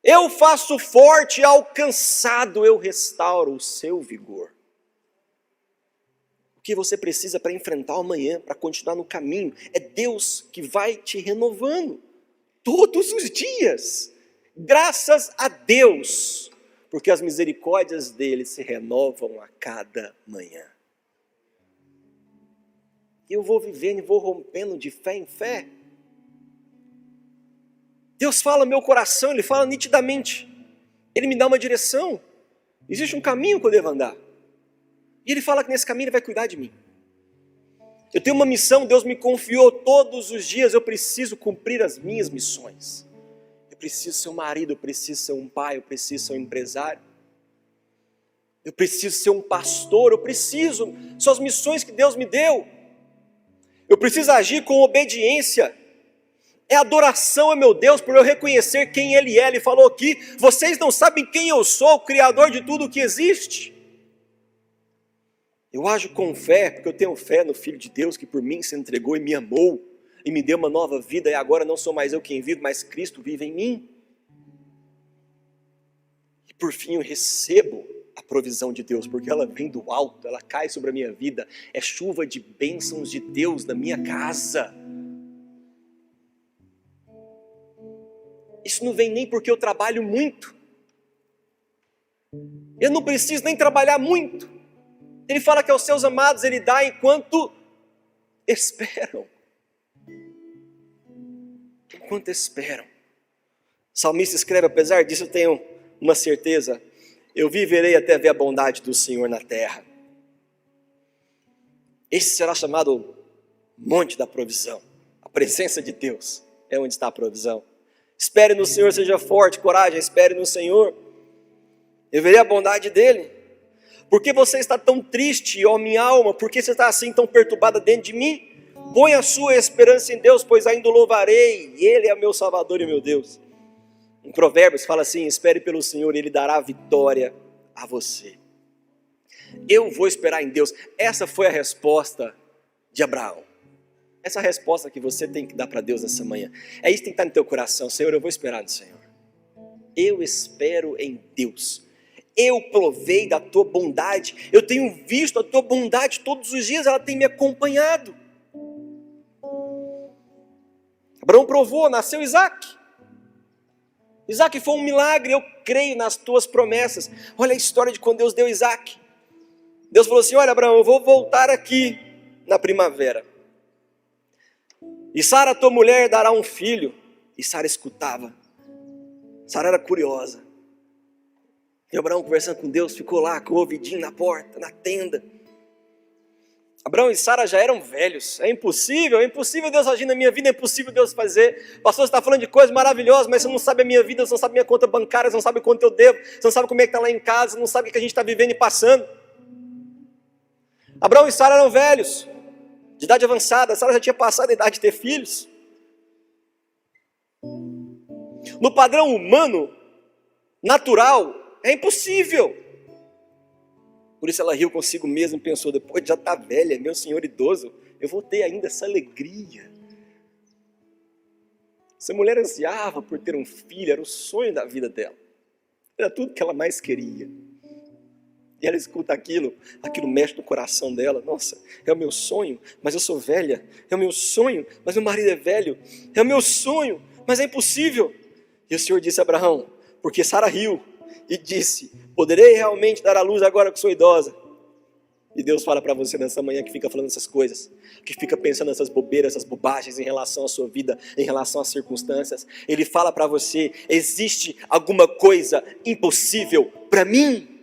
Eu faço forte ao cansado, eu restauro o seu vigor. O que você precisa para enfrentar o amanhã, para continuar no caminho, é Deus que vai te renovando todos os dias. Graças a Deus, porque as misericórdias dele se renovam a cada manhã. Eu vou vivendo e vou rompendo de fé em fé. Deus fala no meu coração, Ele fala nitidamente. Ele me dá uma direção. Existe um caminho que eu devo andar. E Ele fala que nesse caminho Ele vai cuidar de mim. Eu tenho uma missão, Deus me confiou todos os dias, eu preciso cumprir as minhas missões. Eu preciso ser um marido, eu preciso ser um pai, eu preciso ser um empresário. Eu preciso ser um pastor, são as missões que Deus me deu. Eu preciso agir com obediência. É adoração a meu Deus por eu reconhecer quem Ele é. Ele falou aqui, vocês não sabem quem eu sou, o Criador de tudo o que existe. Eu ajo com fé, porque eu tenho fé no Filho de Deus que por mim se entregou e me amou, e me deu uma nova vida, e agora não sou mais eu quem vivo, mas Cristo vive em mim. E por fim eu recebo a provisão de Deus, porque ela vem do alto, ela cai sobre a minha vida, é chuva de bênçãos de Deus na minha casa. Isso não vem nem porque eu trabalho muito, eu não preciso nem trabalhar muito. Ele fala que aos seus amados Ele dá enquanto esperam. Enquanto esperam. O salmista escreve, apesar disso eu tenho uma certeza, eu viverei até ver a bondade do Senhor na terra. Esse será chamado monte da provisão. A presença de Deus é onde está a provisão. Espere no Senhor, seja forte, coragem, espere no Senhor. Eu verei a bondade dEle. Por que você está tão triste, ó minha alma? Por que você está assim tão perturbada dentro de mim? Põe a sua esperança em Deus, pois ainda o louvarei. Ele é meu Salvador e meu Deus. Em Provérbios fala assim, espere pelo Senhor e Ele dará vitória a você. Eu vou esperar em Deus. Essa foi a resposta de Abraão. Essa é a resposta que você tem que dar para Deus nessa manhã. É isso que tem que estar no teu coração. Senhor, eu vou esperar no Senhor. Eu espero em Deus. Eu provei da tua bondade, eu tenho visto a tua bondade todos os dias, ela tem me acompanhado. Abraão provou, nasceu Isaac. Isaac foi um milagre, eu creio nas tuas promessas. Olha a história de quando Deus deu Isaac. Deus falou assim, olha Abraão, eu vou voltar aqui na primavera. E Sara, tua mulher, dará um filho. E Sara escutava. Sara era curiosa. E Abraão conversando com Deus, ficou lá com o ouvidinho na porta, na tenda. Abraão e Sara já eram velhos. É impossível Deus agir na minha vida, é impossível Deus fazer. Pastor, você está falando de coisas maravilhosas, mas você não sabe a minha vida, você não sabe a minha conta bancária, você não sabe quanto eu devo, você não sabe como é que está lá em casa, você não sabe o que a gente está vivendo e passando. Abraão e Sara eram velhos, de idade avançada. Sara já tinha passado a idade de ter filhos. No padrão humano, natural, é impossível. Por isso ela riu consigo mesma e pensou, depois de já estar velha, meu senhor idoso, eu vou ter ainda essa alegria. Essa mulher ansiava por ter um filho, era o sonho da vida dela. Era tudo que ela mais queria. E ela escuta aquilo mexe no coração dela. Nossa, é o meu sonho, mas eu sou velha. É o meu sonho, mas meu marido é velho. É o meu sonho, mas é impossível. E o Senhor disse a Abraão, porque Sara riu, e disse, poderei realmente dar à luz agora que sou idosa? E Deus fala para você nessa manhã que fica falando essas coisas, que fica pensando nessas bobeiras, essas bobagens em relação à sua vida, em relação às circunstâncias. Ele fala para você, existe alguma coisa impossível para mim?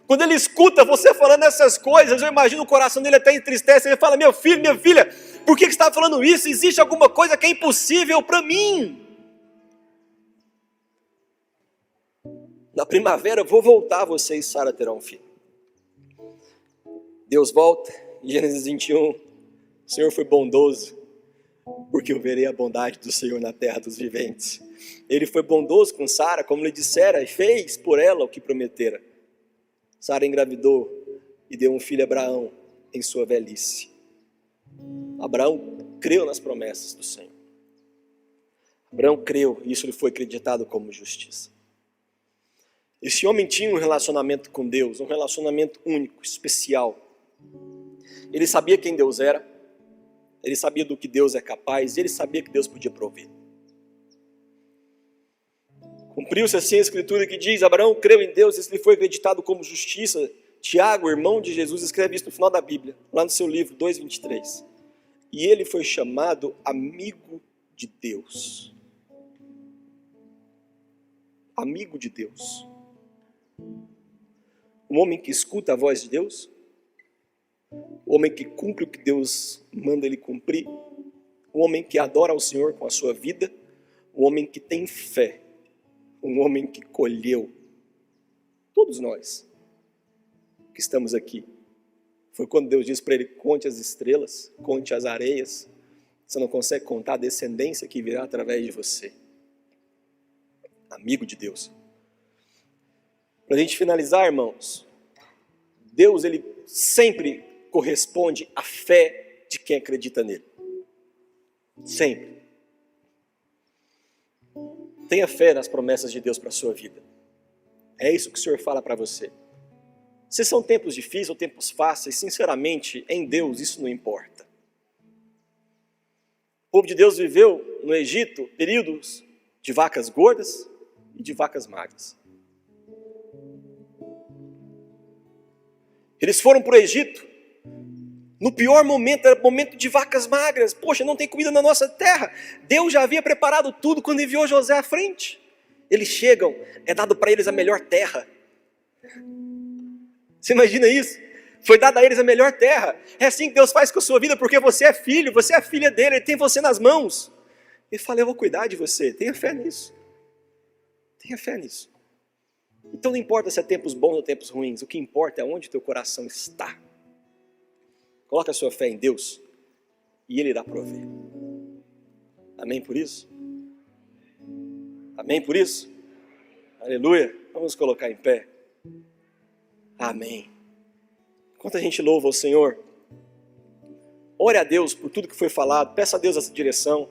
Quando ele escuta você falando essas coisas, eu imagino o coração dele até entristece, ele fala, meu filho, minha filha, por que você está falando isso? Existe alguma coisa que é impossível para mim? Na primavera eu vou voltar, você e Sara terão um filho. Deus volta, em Gênesis 21, o Senhor foi bondoso, porque eu verei a bondade do Senhor na terra dos viventes. Ele foi bondoso com Sara, como lhe dissera, e fez por ela o que prometera. Sara engravidou e deu um filho a Abraão em sua velhice. Abraão creu nas promessas do Senhor. Abraão creu e isso lhe foi acreditado como justiça. Esse homem tinha um relacionamento com Deus, um relacionamento único, especial. Ele sabia quem Deus era, ele sabia do que Deus é capaz, e ele sabia que Deus podia prover. Cumpriu-se assim a escritura que diz, Abraão creu em Deus, isso lhe foi acreditado como justiça. Tiago, irmão de Jesus, escreve isso no final da Bíblia, lá no seu livro 2:23. E ele foi chamado amigo de Deus. Amigo de Deus. Um homem que escuta a voz de Deus, um homem que cumpre o que Deus manda ele cumprir, um homem que adora ao Senhor com a sua vida, um homem que tem fé, um homem que colheu. Todos nós que estamos aqui. Foi quando Deus disse para ele, conte as estrelas, conte as areias. Você não consegue contar a descendência que virá através de você. Amigo de Deus. Para a gente finalizar, irmãos, Deus ele sempre corresponde à fé de quem acredita nele. Sempre. Tenha fé nas promessas de Deus para a sua vida. É isso que o Senhor fala para você. Se são tempos difíceis ou tempos fáceis, sinceramente, em Deus isso não importa. O povo de Deus viveu no Egito períodos de vacas gordas e de vacas magras. Eles foram para o Egito, no pior momento, era o momento de vacas magras. Poxa, não tem comida na nossa terra. Deus já havia preparado tudo quando enviou José à frente. Eles chegam, é dado para eles a melhor terra. Você imagina isso? Foi dada a eles a melhor terra. É assim que Deus faz com a sua vida, porque você é filho, você é filha dele, ele tem você nas mãos. Ele fala, eu vou cuidar de você. Tenha fé nisso. Tenha fé nisso. Então não importa se é tempos bons ou tempos ruins, o que importa é onde o teu coração está. Coloca a sua fé em Deus e Ele irá prover. Amém por isso? Amém por isso? Aleluia. Vamos colocar em pé. Amém. Enquanto a gente louva o Senhor, ore a Deus por tudo que foi falado, peça a Deus essa direção.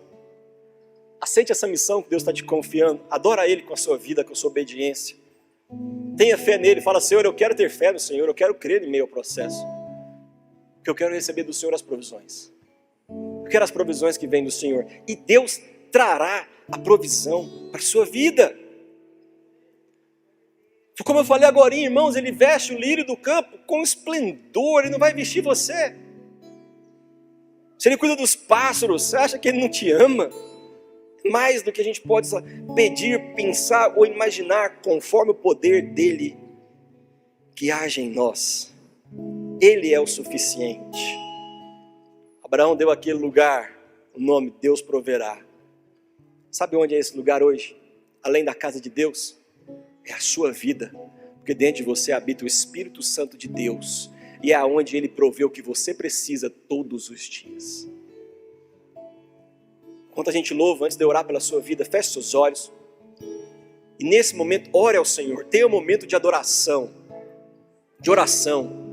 Aceite essa missão que Deus está te confiando. Adora Ele com a sua vida, com a sua obediência. Tenha fé nele. Fala, Senhor, eu quero ter fé no Senhor. Eu quero crer em meio ao processo. Porque eu quero receber do Senhor as provisões. Eu quero as provisões que vêm do Senhor. E Deus trará a provisão para a sua vida. Como eu falei agora, irmãos, Ele veste o lírio do campo com esplendor. Ele não vai vestir você. Se Ele cuida dos pássaros, você acha que Ele não te ama? Mais do que a gente pode pedir, pensar ou imaginar, conforme o poder dEle que age em nós. Ele é o suficiente. Abraão deu aquele lugar o nome Deus proverá. Sabe onde é esse lugar hoje? Além da casa de Deus? É a sua vida. Porque dentro de você habita o Espírito Santo de Deus. E é aonde Ele provê o que você precisa todos os dias. Enquanto a gente louva, antes de orar pela sua vida, feche seus olhos. E nesse momento, ore ao Senhor. Tenha um momento de adoração. De oração.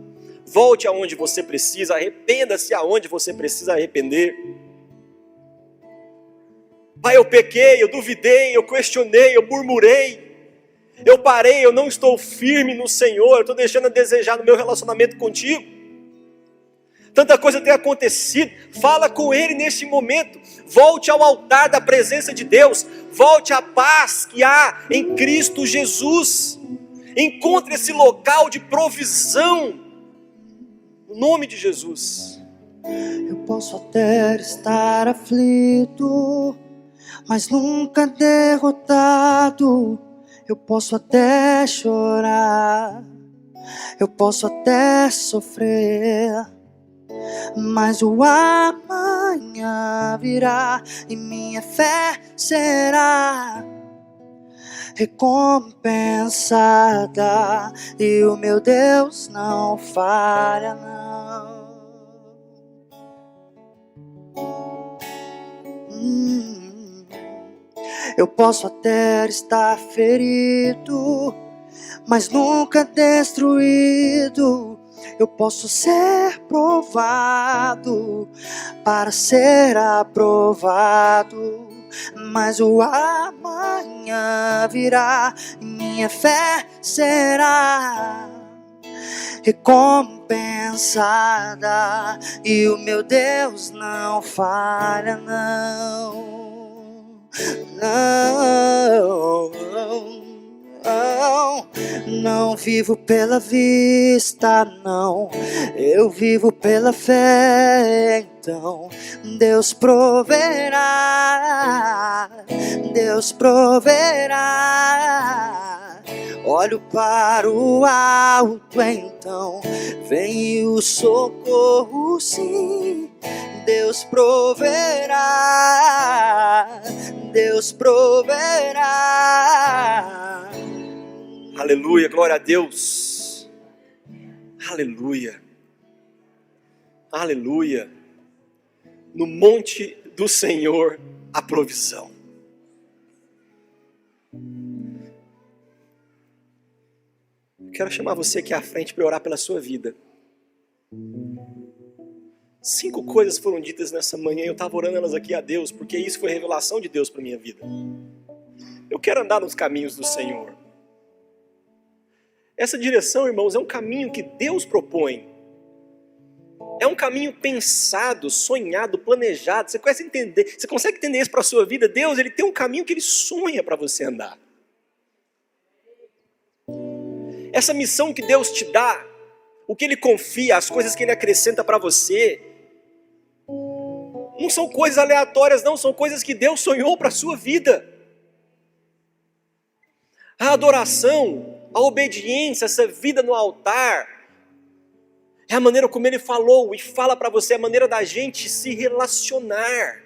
Volte aonde você precisa. Arrependa-se aonde você precisa arrepender. Pai, eu pequei, eu duvidei, eu questionei, eu murmurei. Eu parei, eu não estou firme no Senhor. Eu estou deixando a desejar no meu relacionamento contigo. Tanta coisa tem acontecido. Fala com Ele neste momento. Volte ao altar da presença de Deus. Volte à paz que há em Cristo Jesus. Encontre esse local de provisão. No nome de Jesus. Eu posso até estar aflito, mas nunca derrotado. Eu posso até chorar, eu posso até sofrer, mas o amanhã virá e minha fé será recompensada. E o meu Deus não falha, não. Eu posso até estar ferido, mas nunca destruído. Eu posso ser provado para ser aprovado, mas o amanhã virá e minha fé será recompensada, e o meu Deus não falha, não. Não, não, não vivo pela vista, não, eu vivo pela fé. Então Deus proverá, Deus proverá. Olho para o alto, então vem o socorro, sim. Deus proverá, Deus proverá. Aleluia, glória a Deus. Aleluia. Aleluia. No monte do Senhor, a provisão. Quero chamar você aqui à frente para orar pela sua vida. 5 coisas foram ditas nessa manhã e eu estava orando elas aqui a Deus, porque isso foi revelação de Deus para a minha vida. Eu quero andar nos caminhos do Senhor. Essa direção, irmãos, é um caminho que Deus propõe. É um caminho pensado, sonhado, planejado. Você consegue entender isso para a sua vida? Deus, Ele tem um caminho que Ele sonha para você andar. Essa missão que Deus te dá, o que Ele confia, as coisas que Ele acrescenta para você, não são coisas aleatórias, não, são coisas que Deus sonhou para a sua vida. A adoração, a obediência, essa vida no altar, é a maneira como Ele falou e fala para você, a maneira da gente se relacionar.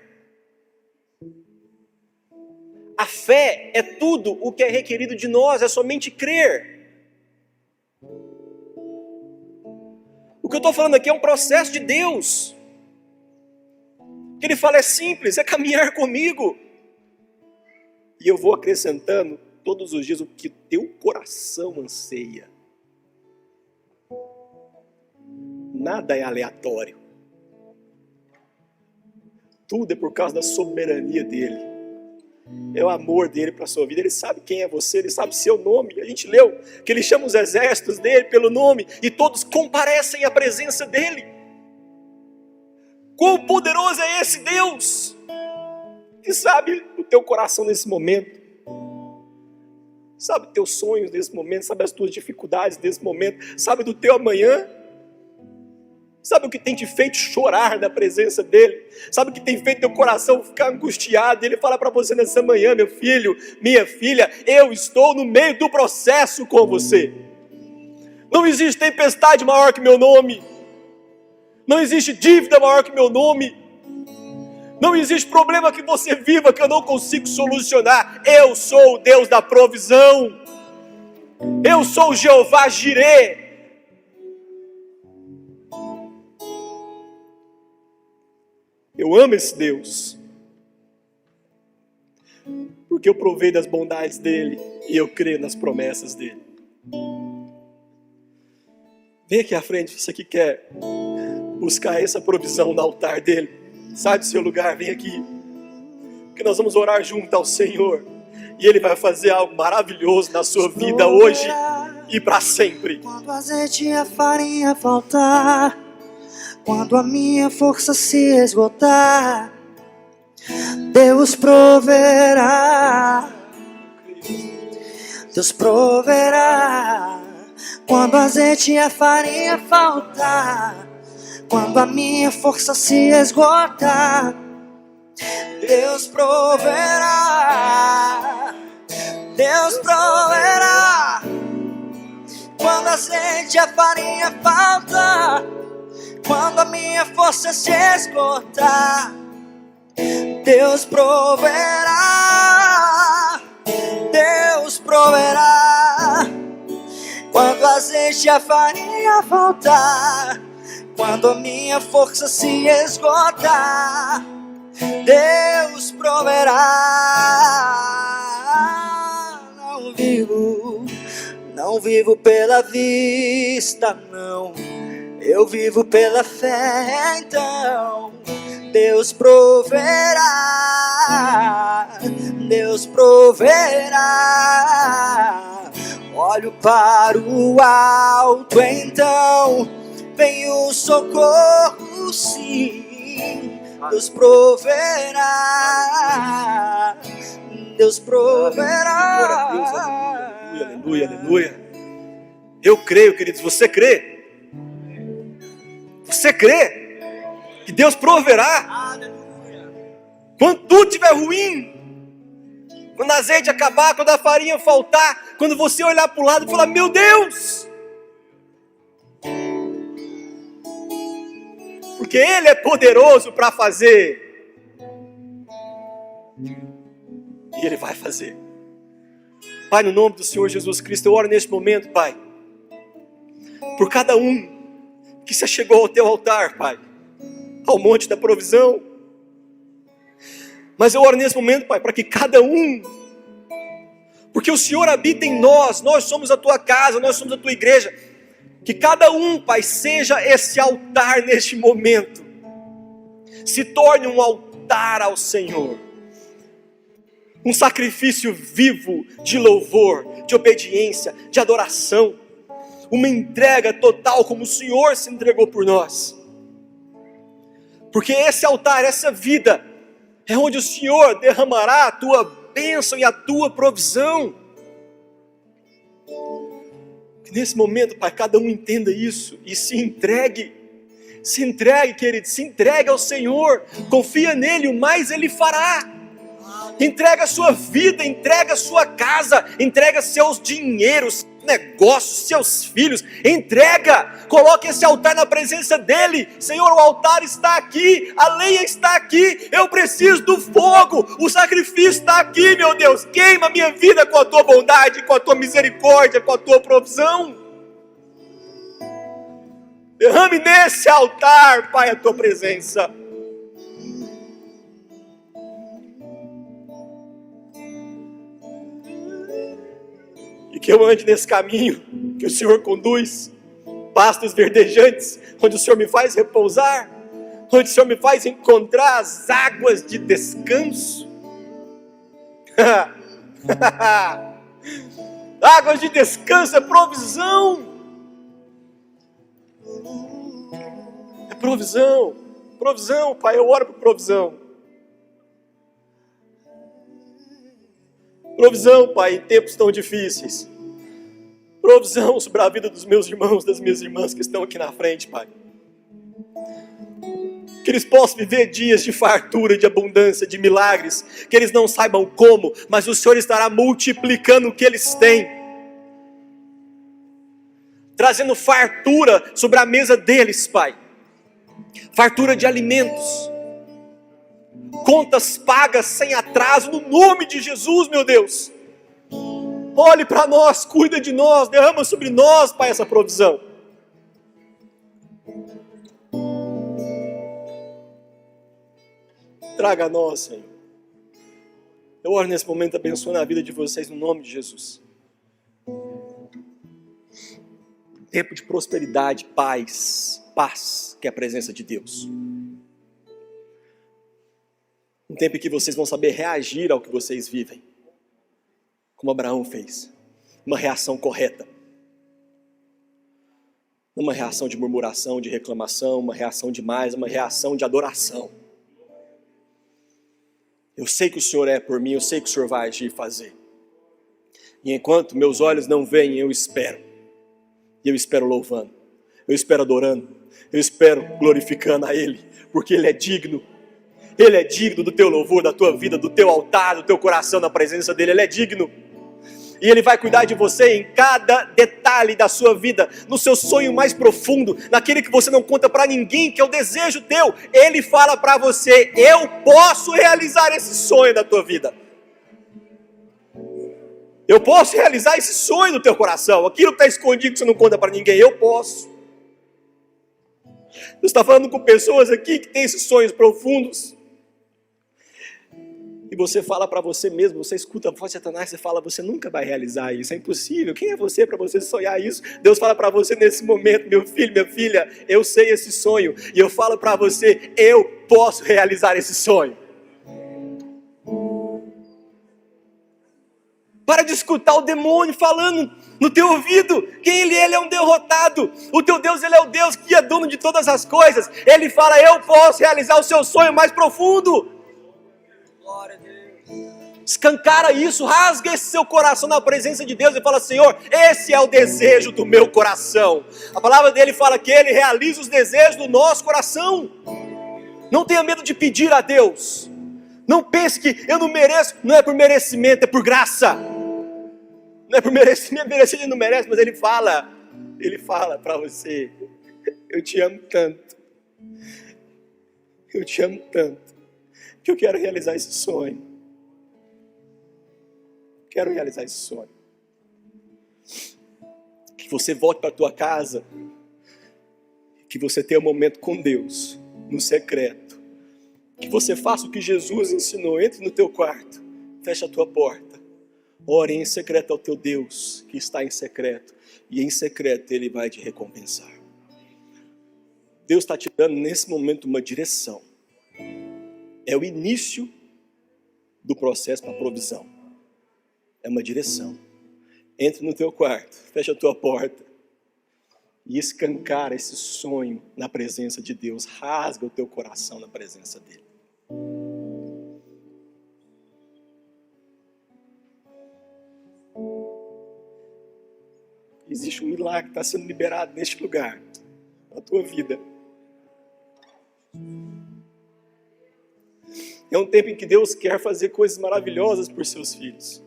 A fé é tudo o que é requerido de nós, é somente crer. O que eu estou falando aqui é um processo de Deus. O que Ele fala é simples, é caminhar comigo. E eu vou acrescentando todos os dias o que teu coração anseia. Nada é aleatório. Tudo é por causa da soberania dEle. É o amor dEle para a sua vida. Ele sabe quem é você, Ele sabe seu nome. A gente leu que Ele chama os exércitos dEle pelo nome e todos comparecem à presença dEle. Quão poderoso é esse Deus que sabe o teu coração nesse momento, sabe os teus sonhos nesse momento, sabe as tuas dificuldades nesse momento, sabe do teu amanhã, sabe o que tem te feito chorar na presença dEle, sabe o que tem feito teu coração ficar angustiado. Ele fala para você nessa manhã: meu filho, minha filha, eu estou no meio do processo com você. Não existe tempestade maior que meu nome. Não existe dívida maior que meu nome. Não existe problema que você viva que eu não consigo solucionar. Eu sou o Deus da provisão. Eu sou o Jeová Jirê. Eu amo esse Deus, porque eu provei das bondades dEle e eu creio nas promessas dEle. Vem aqui à frente, você que quer buscar essa provisão no altar dEle. Sai do seu lugar, vem aqui, porque nós vamos orar junto ao Senhor e Ele vai fazer algo maravilhoso na sua vida hoje e para sempre. Quando azeite e a farinha faltar, quando a minha força se esgotar, Deus proverá. Deus proverá. Quando azeite e a farinha faltar, quando a minha força se esgotar, Deus proverá. Deus proverá. Quando a azeite e a farinha faltar, quando a minha força se esgotar, Deus proverá. Deus proverá. Quando a azeite e a farinha faltar, quando a minha força se esgotar, Deus proverá. Não vivo pela vista, não, Eu vivo pela fé, então Deus proverá, Deus proverá. Olho para o alto, então vem o socorro, sim. Deus proverá, Deus proverá. Aleluia, aleluia, aleluia. Eu creio, queridos, você crê? Você crê que Deus proverá? Quando tudo estiver ruim, quando o azeite acabar, quando a farinha faltar, quando você olhar para o lado e falar, meu Deus! Porque Ele é poderoso para fazer. E Ele vai fazer. Pai, no nome do Senhor Jesus Cristo, eu oro neste momento, Pai, por cada um que se chegou ao Teu altar, Pai, ao monte da provisão. Mas eu oro nesse momento, Pai, para que cada um, porque o Senhor habita em nós, nós somos a Tua casa, nós somos a Tua igreja, que cada um, Pai, seja esse altar neste momento, se torne um altar ao Senhor, um sacrifício vivo de louvor, de obediência, de adoração, uma entrega total como o Senhor se entregou por nós. Porque esse altar, essa vida, é onde o Senhor derramará a Tua bênção e a Tua provisão. Que nesse momento, Pai, cada um entenda isso e se entregue, querido, se entregue ao Senhor, confia nele, o mais Ele fará. Entrega a sua vida, entrega a sua casa, entrega seus dinheiros, negócios, seus filhos, entrega, coloque esse altar na presença dEle. Senhor, o altar está aqui, a lenha está aqui, eu preciso do fogo, o sacrifício está aqui, meu Deus, queima a minha vida com a Tua bondade, com a Tua misericórdia, com a Tua provisão. Derrame nesse altar, Pai, a Tua presença. E que eu ande nesse caminho que o Senhor conduz, pastos verdejantes, onde o Senhor me faz repousar, onde o Senhor me faz encontrar as águas de descanso. Águas de descanso é provisão. É provisão. Provisão, Pai, eu oro por provisão. Provisão, Pai, em tempos tão difíceis. Provisão sobre a vida dos meus irmãos, das minhas irmãs que estão aqui na frente, Pai. Que eles possam viver dias de fartura, de abundância, de milagres. Que eles não saibam como, mas o Senhor estará multiplicando o que eles têm. Trazendo fartura sobre a mesa deles, Pai. Fartura de alimentos. Contas pagas sem atraso, no nome de Jesus, meu Deus. Olhe para nós, cuida de nós, derrama sobre nós, Pai, essa provisão. Traga a nós, Senhor. Eu oro nesse momento, abençoando a vida de vocês, no nome de Jesus. Tempo de prosperidade, paz, que é a presença de Deus. Um tempo em que vocês vão saber reagir ao que vocês vivem, como Abraão fez, uma reação correta, uma reação de murmuração, de reclamação, uma reação de mais, uma reação de adoração. Eu sei que o Senhor é por mim, eu sei que o Senhor vai agir e fazer. E enquanto meus olhos não veem, eu espero. E eu espero louvando, eu espero adorando, eu espero glorificando a Ele, porque Ele é digno. Ele é digno do teu louvor, da tua vida, do teu altar, do teu coração, na presença dEle. Ele é digno. E Ele vai cuidar de você em cada detalhe da sua vida, no seu sonho mais profundo, naquele que você não conta para ninguém, que é o desejo teu. Ele fala para você, eu posso realizar esse sonho da tua vida. Eu posso realizar esse sonho do teu coração. Aquilo que está escondido que você não conta para ninguém, eu posso. Você está falando com pessoas aqui que têm esses sonhos profundos. E você fala para você mesmo, você escuta a voz de Satanás, você fala, você nunca vai realizar isso, é impossível. Quem é você para você sonhar isso? Deus fala para você nesse momento, meu filho, minha filha, eu sei esse sonho. E eu falo para você, eu posso realizar esse sonho. Para de escutar o demônio falando no teu ouvido. Quem ele é? Ele é um derrotado. O teu Deus, ele é o Deus que é dono de todas as coisas. Ele fala, eu posso realizar o seu sonho mais profundo. Glória a Deus. Escancara isso, rasga esse seu coração na presença de Deus e fala, Senhor, esse é o desejo do meu coração. A palavra dele fala que ele realiza os desejos do nosso coração. Não tenha medo de pedir a Deus. Não pense que eu não mereço, não é por merecimento, é por graça. Não é por merecimento, ele não merece, mas ele fala para você, eu te amo tanto, que eu quero realizar esse sonho. Quero realizar esse sonho. Que você volte para a tua casa, que você tenha um momento com Deus, no secreto. Que você faça o que Jesus ensinou, entre no teu quarto, fecha a tua porta. Ore em secreto ao teu Deus, que está em secreto, e em secreto Ele vai te recompensar. Deus está te dando nesse momento uma direção. É o início do processo para a provisão. É uma direção. Entre no teu quarto, fecha a tua porta, e escancara esse sonho na presença de Deus. Rasga o teu coração na presença dEle. Existe um milagre que está sendo liberado neste lugar, na tua vida. É um tempo em que Deus quer fazer coisas maravilhosas por seus filhos.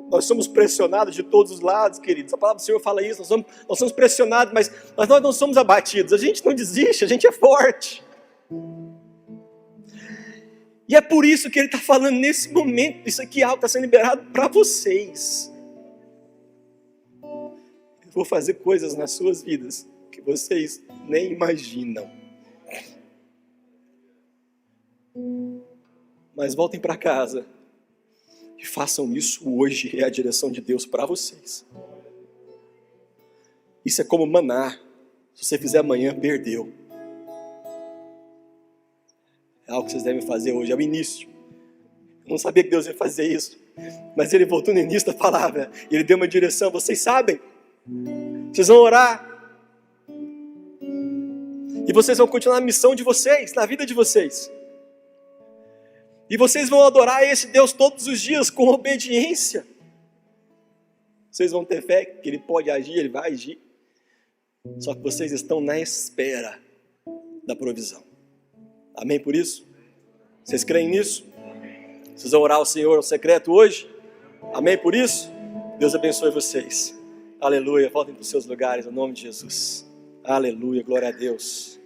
Nós somos pressionados de todos os lados, queridos. A palavra do Senhor fala isso, nós somos pressionados, mas nós não somos abatidos. A gente não desiste, a gente é forte. E é por isso que Ele está falando nesse momento, isso aqui algo está sendo liberado para vocês. Eu vou fazer coisas nas suas vidas que vocês nem imaginam. Mas voltem para casa e façam isso hoje, é a direção de Deus para vocês. Isso é como maná. Se você fizer amanhã, perdeu. É algo que vocês devem fazer hoje, é o início. Eu não sabia que Deus ia fazer isso, mas Ele voltou no início da palavra, e Ele deu uma direção, vocês sabem. Vocês vão orar, e vocês vão continuar a missão de vocês, na vida de vocês. E vocês vão adorar esse Deus todos os dias com obediência. Vocês vão ter fé que Ele pode agir, Ele vai agir. Só que vocês estão na espera da provisão. Amém por isso? Vocês creem nisso? Vocês vão orar ao Senhor no secreto hoje? Amém por isso? Deus abençoe vocês. Aleluia. Voltem para os seus lugares, em nome de Jesus. Aleluia. Glória a Deus.